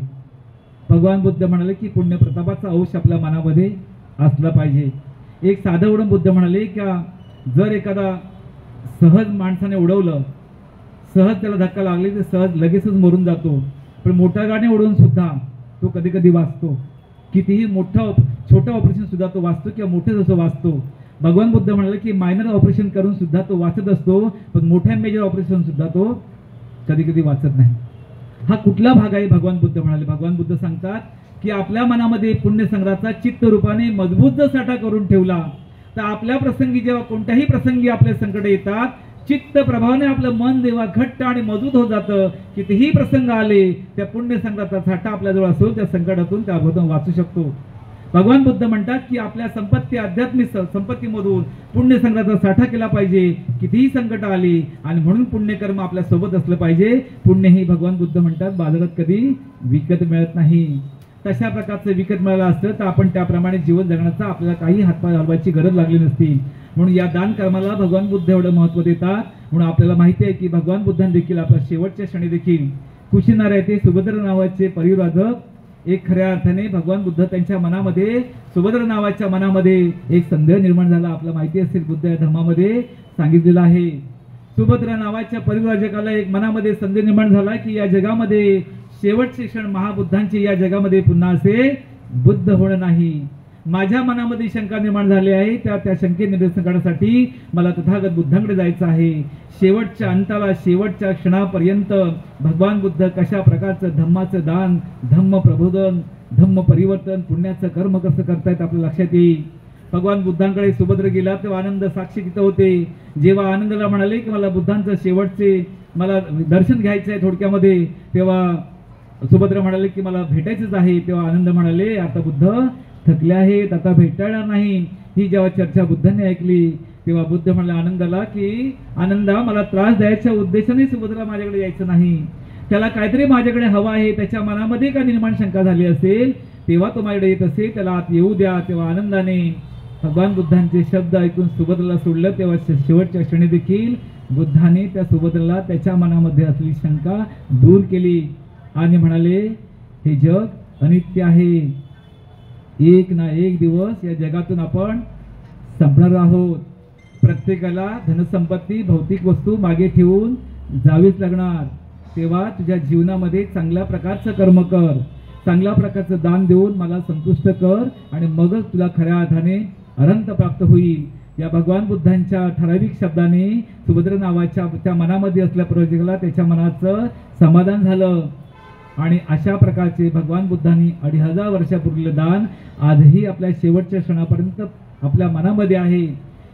भगवान बुद्ध म्हणाले की पुण्य प्रतापाचा अंश आपल्या मनामध्ये असला पाहिजे. एक साधं उडून बुद्ध म्हणाले की जर एखादा सहज माणसाने उडवलं, सहज त्याला धक्का लागले तर सहज लगेचच मरून जातो. पण मोठ्या गाडीने उडवून सुद्धा तो कधी कधी वाचतो. कितीही छोटं ऑपरेशन सुद्धा तो वाचतो किंवा मोठं जसं वाचतो. भगवान बुद्ध म्हणाले की मायनर ऑपरेशन करून सुद्धा तो वाचत असतो, पण मोठ्या मेजर ऑपरेशन सुद्धा तो कधी कधी वाचत नाही. हा कुठला भाग आहे? भगवान बुद्ध म्हणाले, भगवान बुद्ध सांगतात की आपल्या मनामध्ये पुण्यसंग्रहाचा चित्त रूपाने मजबूत जर साठा करून ठेवला तर आपल्या प्रसंगी, जेव्हा कोणत्याही प्रसंगी आपले संकट येतात चित्त प्रभावाने आपलं मन देवा घट्ट आणि मजबूत होत जातं. कितीही प्रसंग आले त्या पुण्य संकटाचा साठा आपल्याजवळ असून त्या संकटातून त्या अभूतून वाचू शकतो. भगवान बुद्ध म्हणतात की आपल्या संपत्ती आध्यात्मिक संपत्तीमधून पुण्य संग्रहाचा साठा केला पाहिजे कितीही संकट आली, आणि म्हणून पुण्यकर्म आपल्या सोबत असलं पाहिजे. पुण्य ही भगवान बुद्ध म्हणतात बाजारात कधी विकत मिळत नाही. तशा प्रकारचं विकत मिळालं असतं तर आपण त्याप्रमाणे जीवन जगण्याचा आपल्याला काही हातपाय हलवायची गरज लागली नसती. म्हणून या दान कर्माला भगवान बुद्ध एवढं महत्व देतात. म्हणून आपल्याला माहिती आहे की भगवान बुद्धांनी देखील आपल्या शेवटच्या क्षणी देखील कुशीनारा येथे सुभद्र नावाचे परिव्राजक एक खऱ्या अर्थाने भगवान बुद्ध त्यांच्या मनामध्ये सुभद्र नावाच्या मनामध्ये एक संदेह निर्माण झाला. आपल्याला माहिती असेल बुद्ध या धर्मामध्ये सांगितलेलं आहे. सुभद्र नावाच्या परिव्राजकाला एक मनामध्ये संदेह निर्माण झाला की या जगामध्ये शेवटचे क्षण महाबुद्धांचे या जगामध्ये पुन्हा असे बुद्ध होणं नाही. माझ्या मनामध्ये शंका निर्माण झाली आहे. त्या शंके निरसन करण्यासाठी मला तथागत बुद्धांकडे जायचं आहे. शेवटच्या अंताला शेवटच्या क्षणापर्यंत भगवान बुद्ध कशा प्रकारचं धम्माचं दान, धम्म प्रबोधन, धम्म परिवर्तन, पुण्याचं कर्म कसं करतायत आपल्या लक्षात येईल. भगवान बुद्धांकडे सुभद्र गेला तेव्हा आनंद साक्षी तिथं होते. जेव्हा आनंदाला म्हणाले की मला बुद्धांचं शेवटचे मला दर्शन घ्यायचं आहे थोडक्यामध्ये, तेव्हा सुभद्र म्हणाले की मला भेटायचंच आहे. तेव्हा आनंद म्हणाले आता बुद्ध थकले आहेत, आता भेटायला नाही. ही जेव्हा चर्चा बुद्धांनी ऐकली तेव्हा बुद्ध म्हणाले आनंदाला की आनंदा मला त्रास द्यायच्या उद्देशाने सुभद्रा माझ्याकडे यायचं नाही. त्याला काहीतरी माझ्याकडे हवं आहे, त्याच्या मनामध्ये का निर्माण शंका झाली असेल तेव्हा तो माझ्याकडे येत असेल, त्याला आत येऊ द्या. तेव्हा आनंदाने भगवान बुद्धांचे शब्द ऐकून सुभद्राला सोडलं. तेव्हा शेवटच्या क्षणी देखील बुद्धाने त्या सुभद्राला त्याच्या मनामध्ये असलेली शंका दूर केली आणि म्हणाले हे जग अनित्य आहे. एक ना एक दिवस या जगातून आपण संपणार आहोत. प्रत्येकाला धनसंपत्ती भौतिक वस्तू मागे ठेवून जावीच लागणार. तेव्हा तुझ्या जीवनामध्ये चांगल्या प्रकारचं कर्म कर, चांगल्या प्रकारचं दान देऊन मला संतुष्ट कर आणि मगच तुला खऱ्या अर्थाने अनंत प्राप्त होईल. या भगवान बुद्धांच्या ठराविक शब्दाने सुभद्र नावाच्या त्या मनामध्ये असल्या प्रयोजकाला त्याच्या मनाचं समाधान झालं. आणि अशा प्रकारचे भगवान बुद्धांनी 2500 वर्षापूर्वीचं दान आजही आपल्या शेवटच्या क्षणापर्यंत आपल्या मनामध्ये आहे.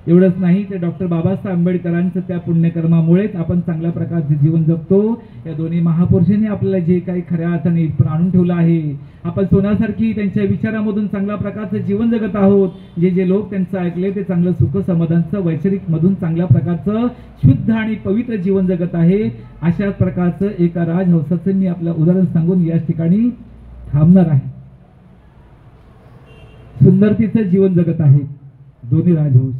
एवढंच नाही तर डॉक्टर बाबासाहेब आंबेडकरांचं त्या पुण्यकर्मामुळेच आपण चांगल्या प्रकारचे जीवन जगतो. या दोन्ही महापुरुषांनी आपल्याला जे काही खऱ्या अर्थाने इथपर्यंत आणून ठेवलं आहे, आपण सोन्यासारखी त्यांच्या विचारामधून चांगल्या प्रकारचं जीवन जगत आहोत. जे जे लोक त्यांचं ऐकले ते चांगलं सुख समाधानचं वैचारिक मधून चांगल्या प्रकारचं शुद्ध आणि पवित्र जीवन जगत आहे. अशाच प्रकारचं एका राजहंसाचं मी आपलं उदाहरण सांगून या ठिकाणी थांबणार आहे. सुंदरतेचं जीवन जगत आहे दोन्ही राजहंस.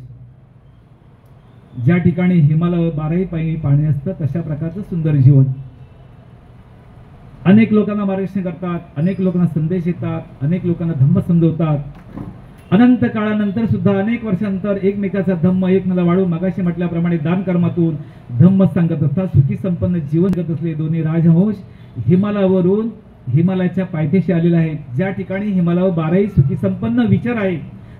ज्या ठिकाणी हिमालय 12ही पाणी असतं तशा प्रकारचं सुंदर जीवन. अनेक लोकांना मार्गदर्शन करतात, अनेक लोकांना संदेश येतात, अनेक लोकांना धम्म समजवतात. अनंत काळानंतर सुद्धा अनेक वर्षांनंतर एकमेकाचा धम्म एकमेकाला वाढवून मगाशी म्हटल्याप्रमाणे दान कर्मातून धम्म सांगत असतात. सुखी संपन्न जीवन जगत असले दोन्ही राजहंस हिमालयावरून हिमालयाच्या पायथ्याशी आलेले आहेत. ज्या ठिकाणी हिमालयावर 12ही सुखी संपन्न विचार आहे,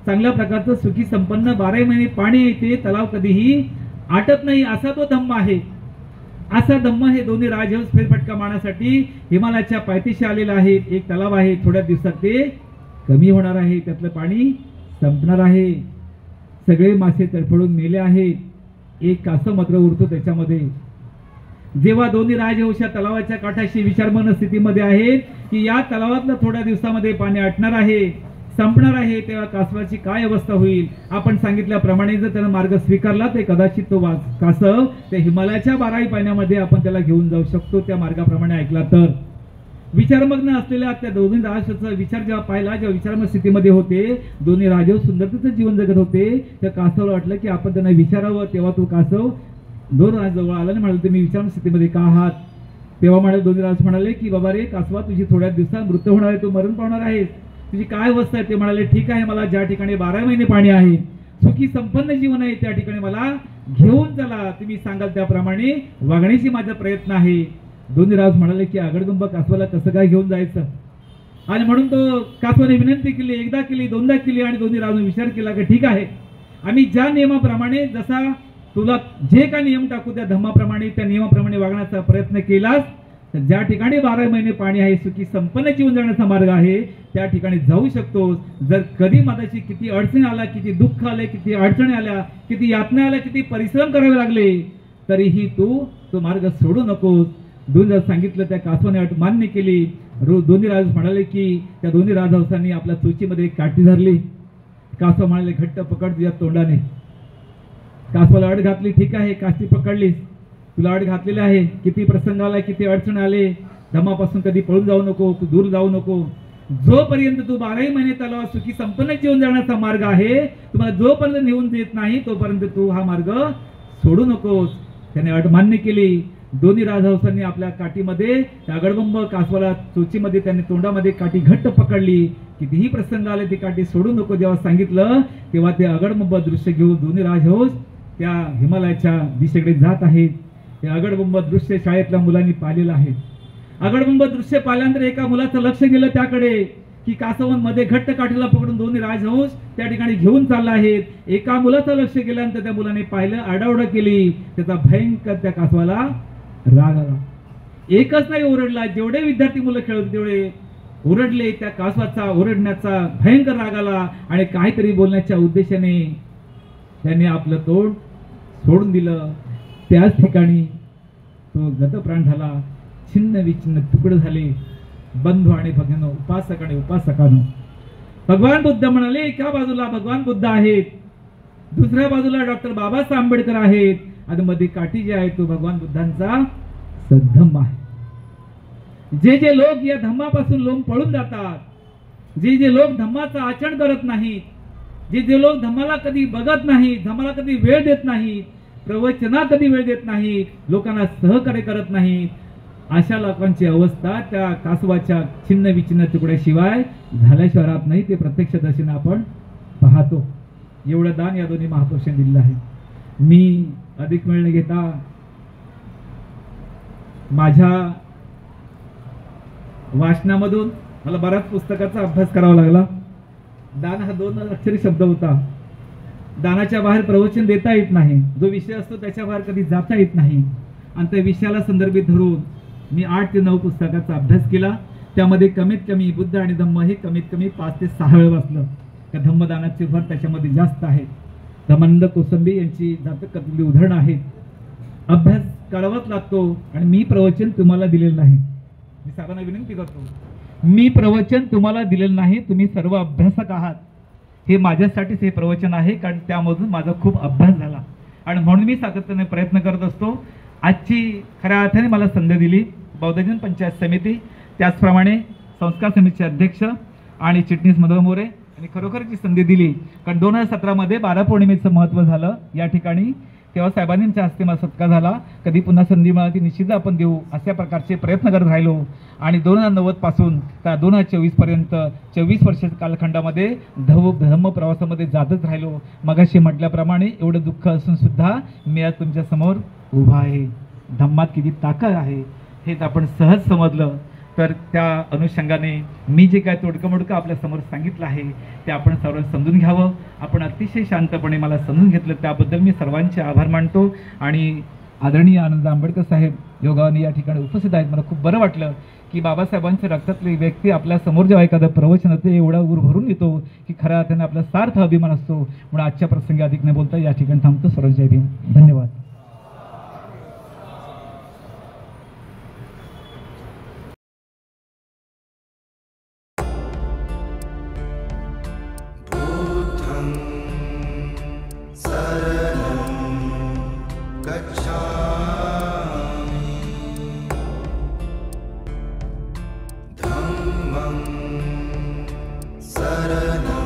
चांगल्या प्रकारचं सुखी संपन्न 12 महिने पाणी येते, तलाव कधीही आटत नाही असा तो धम्म आहे. असा धम्म हे दोन्ही राजहंस फेरफटका मारण्यासाठी हिमालयाच्या पायथ्याशी आलेला आहे. एक तलाव आहे, थोड्या दिवसात ते कमी होणार आहे, त्यातलं पाणी संपणार आहे. सगळे मासे तडफडून मेले आहेत, एक कासव मात्र उरतो त्याच्यामध्ये. जेव्हा दोन्ही राजहंस तलावाच्या काठाशी विचारमग्न स्थितीमध्ये आहेत की या तलावातलं थोड्या दिवसामध्ये पाणी आटणार आहे, संपणार आहे, तेव्हा कासवाची काय अवस्था होईल. आपण सांगितल्याप्रमाणे जर त्यानं मार्ग स्वीकारला तर कदाचित तो कासव त्या हिमालयाच्या 12ही पाण्यामध्ये आपण त्याला घेऊन जाऊ शकतो त्या मार्गाप्रमाणे ऐकला तर. विचारमग्न असलेल्या त्या दोन्ही राजहंसाचा विचार जेव्हा पाहिला, जेव्हा विचारमग्न स्थितीमध्ये होते दोन्ही राजहंस सुंदरतेचं जीवन जगत होते, त्या कासवाला वाटलं की आपण त्यांना विचारावं. तेव्हा तो कासव दोन राजजवळ आला आणि म्हणाले तुम्ही विचारमग्न स्थितीमध्ये का आहात. तेव्हा म्हणाले दोन्ही राजहंस म्हणाले की बाबा रे कासवा, तुझी थोड्या दिवसात मृत्यू होणार आहे, तू मरण पावणार आहेस, तुझी काय अवस्था आहे. ते म्हणाले ठीक आहे, मला ज्या ठिकाणी 12 महिने पाणी आहे, सुखी संपन्न जीवन आहे, त्या ठिकाणी मला घेऊन चला, तुम्ही सांगाल त्याप्रमाणे वागण्याची माझा प्रयत्न आहे. दोन्ही राज म्हणाले की आगडगंब कासवाला कसं काय घेऊन जायचं. आणि म्हणून तो कासवाने विनंती केली, एकदा केली, दोनदा केली आणि दोन्ही राजांनी विचार केला की ठीक आहे, आम्ही ज्या नियमाप्रमाणे जसा तुला जे काही नियम टाकू त्या धम्माप्रमाणे त्या नियमाप्रमाणे वागण्याचा प्रयत्न केलास तर ज्या ठिकाणी 12 महिने पाणी आहे, सुखी संपन्न जीवन जगण्याचा मार्ग आहे, त्या ठिकाणी जाऊ शकतोस. जर कधी माझ्याशी किती अडचणी आल्या, किती दुःख आले, किती अडचणी आल्या, किती यातना आल्या, किती परिश्रम करावे लागले, तरीही तू तो मार्ग सोडू नकोस. दोन्ही सांगितलं, त्या कासवाने अट मान्य केली. दोन्ही राज म्हणाले की त्या दोन्ही राजहंसांनी आपल्या चोचीमध्ये एक काठी धरली. कासव म्हणाले, घट्ट पकड तुझ्या तोंडाने. कासवाला अट घातली, ठीक आहे काठी पकडलीस, तुला अट घातलेली आहे. किती प्रसंग आला, किती अडचण आले, धम्मापासून कधी पळून जाऊ नको, तू दूर जाऊ नको. जोपर्यंत तू 12 महिने त्याला सुखी संपन्न जीवन जगण्याचा मार्ग आहे, तुम्हाला जोपर्यंत नेऊन देत नाही तोपर्यंत तू हा मार्ग सोडू नकोस. त्याने अट मान्य केली. दोन्ही राजहंसांनी आपल्या काठीमध्ये अगडबंब कासवाला चोचीमध्ये, त्यांनी तोंडामध्ये काठी घट्ट पकडली. कितीही प्रसंग आले ती काठी सोडू नको जेव्हा सांगितलं, तेव्हा ते अगडबंब दृश्य घेऊन दोन्ही राजहंस त्या हिमालयाच्या दिशेकडे जात आहेत. हे अगडबंब दृश्य शाळेतल्या मुलांनी पाहिलेलं आहे. अगडबंब दृश्य पाहिल्यानंतर एका मुलाचं लक्ष गेलं त्याकडे की कासवान मध्ये घट्ट काठीला पकडून दोन्ही राजहंस त्या ठिकाणी घेऊन चालला आहेत. एका मुलाचं लक्ष गेल्यानंतर त्या मुलाने पाहिलं, आडावडा केली. त्याचा भयंकर त्या कासवाला राग आला. एकच नाही ओरडला, जेवढे विद्यार्थी मुलं खेळत होते तेवढे ओरडले. त्या कासवाचा ओरडण्याचा भयंकर राग आला आणि काहीतरी बोलण्याच्या उद्देशाने त्यांनी आपलं तोंड सोडून दिलं. त्याच ठिकाणी तो गतप्राण झाला. छिन्न विछिन्न तुकडे झाले. बंधू आणि भगिनो, उपासक आणि उपासकानो, भगवान बुद्ध म्हणाले, एका बाजूला भगवान बुद्ध आहेत, दुसऱ्या बाजूला डॉक्टर बाबासाहेब आंबेडकर आहेत आणि मध्ये काठी जे आहे तो भगवान बुद्धांचा सद्धम्म आहे. जे लोक या धम्मापासून लोक पळून जातात, जे लोक धम्माचं आचरण करत नाहीत, जे लोक धम्माला कधी बघत नाहीत, धम्माला कधी वेळ देत नाहीत, प्रवचना कधी वेळ देत नाहीत, लोकांना सहकार्य करत नाहीत, अशा लोकांची अवस्था त्या कासवाच्या छिन्न विछिन्न तुकड्याशिवाय झाल्याशिवाय राहत नाही. ते प्रत्यक्षदर्शीने आपण पाहतो. एवढं दान या दोन्ही महापुरुषांनी दिलेलं आहे. मी अधिक वेळ न घेता माझ्या वाचनामधून मला बऱ्याच पुस्तकाचा अभ्यास करावा लागला. दान हा 2 अक्षरी शब्द होता. दानाच्या बाहेर प्रवचन देता येत नाही. जो विषय असतो त्याच्या बाहेर कधी जाता येत नाही. आणि त्या विषयाला संदर्भित धरून मी 8 ते 9 पुस्तकाचा अभ्यास केला. त्यामध्ये कमीत कमी बुद्ध आणि धम्म हे कमीत कमी 5 ते 6 वेळ वाचलं. त्या धम्मदानाचे भर त्याच्यामध्ये जास्त आहे. धम्मानंद कोसंबी यांची जातकातली उदाहरणं आहेत. अभ्यास करावाच लागतो. आणि मी प्रवचन तुम्हाला दिलेलं नाही. मी सर्वांना विनंती करतो, मी प्रवचन तुम्हाला दिलेलं नाही. तुम्ही सर्व अभ्यासक आहात. हे माझ्यासाठीच हे प्रवचन आहे, कारण त्यामधून माझा खूप अभ्यास झाला आणि म्हणून मी सातत्याने प्रयत्न करत असतो. आजची खऱ्या अर्थाने मला संधी दिली बौद्धजन पंचायत समिती, त्याचप्रमाणे संस्कार समितीचे अध्यक्ष आणि चिटणीस मधुर मोरे यांनी खरोखरची संधी दिली. कारण 2017 मध्ये 12 पौर्णिमेचं महत्त्व झालं या ठिकाणी. तेव्हा साहेबांच्या हस्ते मला सत्कार झाला. कधी पुन्हा संधी मिळाली ती निश्चित आपण देऊ, अशा प्रकारचे प्रयत्न करत राहिलो. आणि 2090 पासून तर 2024 पर्यंत 24 वर्षाच्या कालखंडामध्ये धम्म प्रवासामध्ये जातच राहिलो. मगाशी म्हटल्याप्रमाणे एवढं दुःख असून सुद्धा मी आज तुमच्या समोर उभा आहे. धम्मात किती ताकद आहे हेच आपण सहज समजलं तर त्या अनुषंगाने मी जे काय तोडकं मोडकं आपल्या समोर सांगितलं आहे ते आपण सर्व समजून घ्यावं. आपण अतिशय शांतपणे मला समजून घेतलं त्याबद्दल मी सर्वांचे आभार मानतो. आणि आदरणीय आनंद आंबेडकर साहेब योगाने या ठिकाणी उपस्थित आहेत. मला खूप बरं वाटलं की बाबासाहेबांच्या रक्तातली व्यक्ती आपल्या समोर जेव्हा एखादं प्रवचन होते एवढा उर भरून येतो की खऱ्या अर्थाने आपला सार्थ अभिमान असतो. म्हणून आजच्या प्रसंगी अधिक न बोलता या ठिकाणी थांबतो. सर्व जय भीम. धन्यवाद. शरणं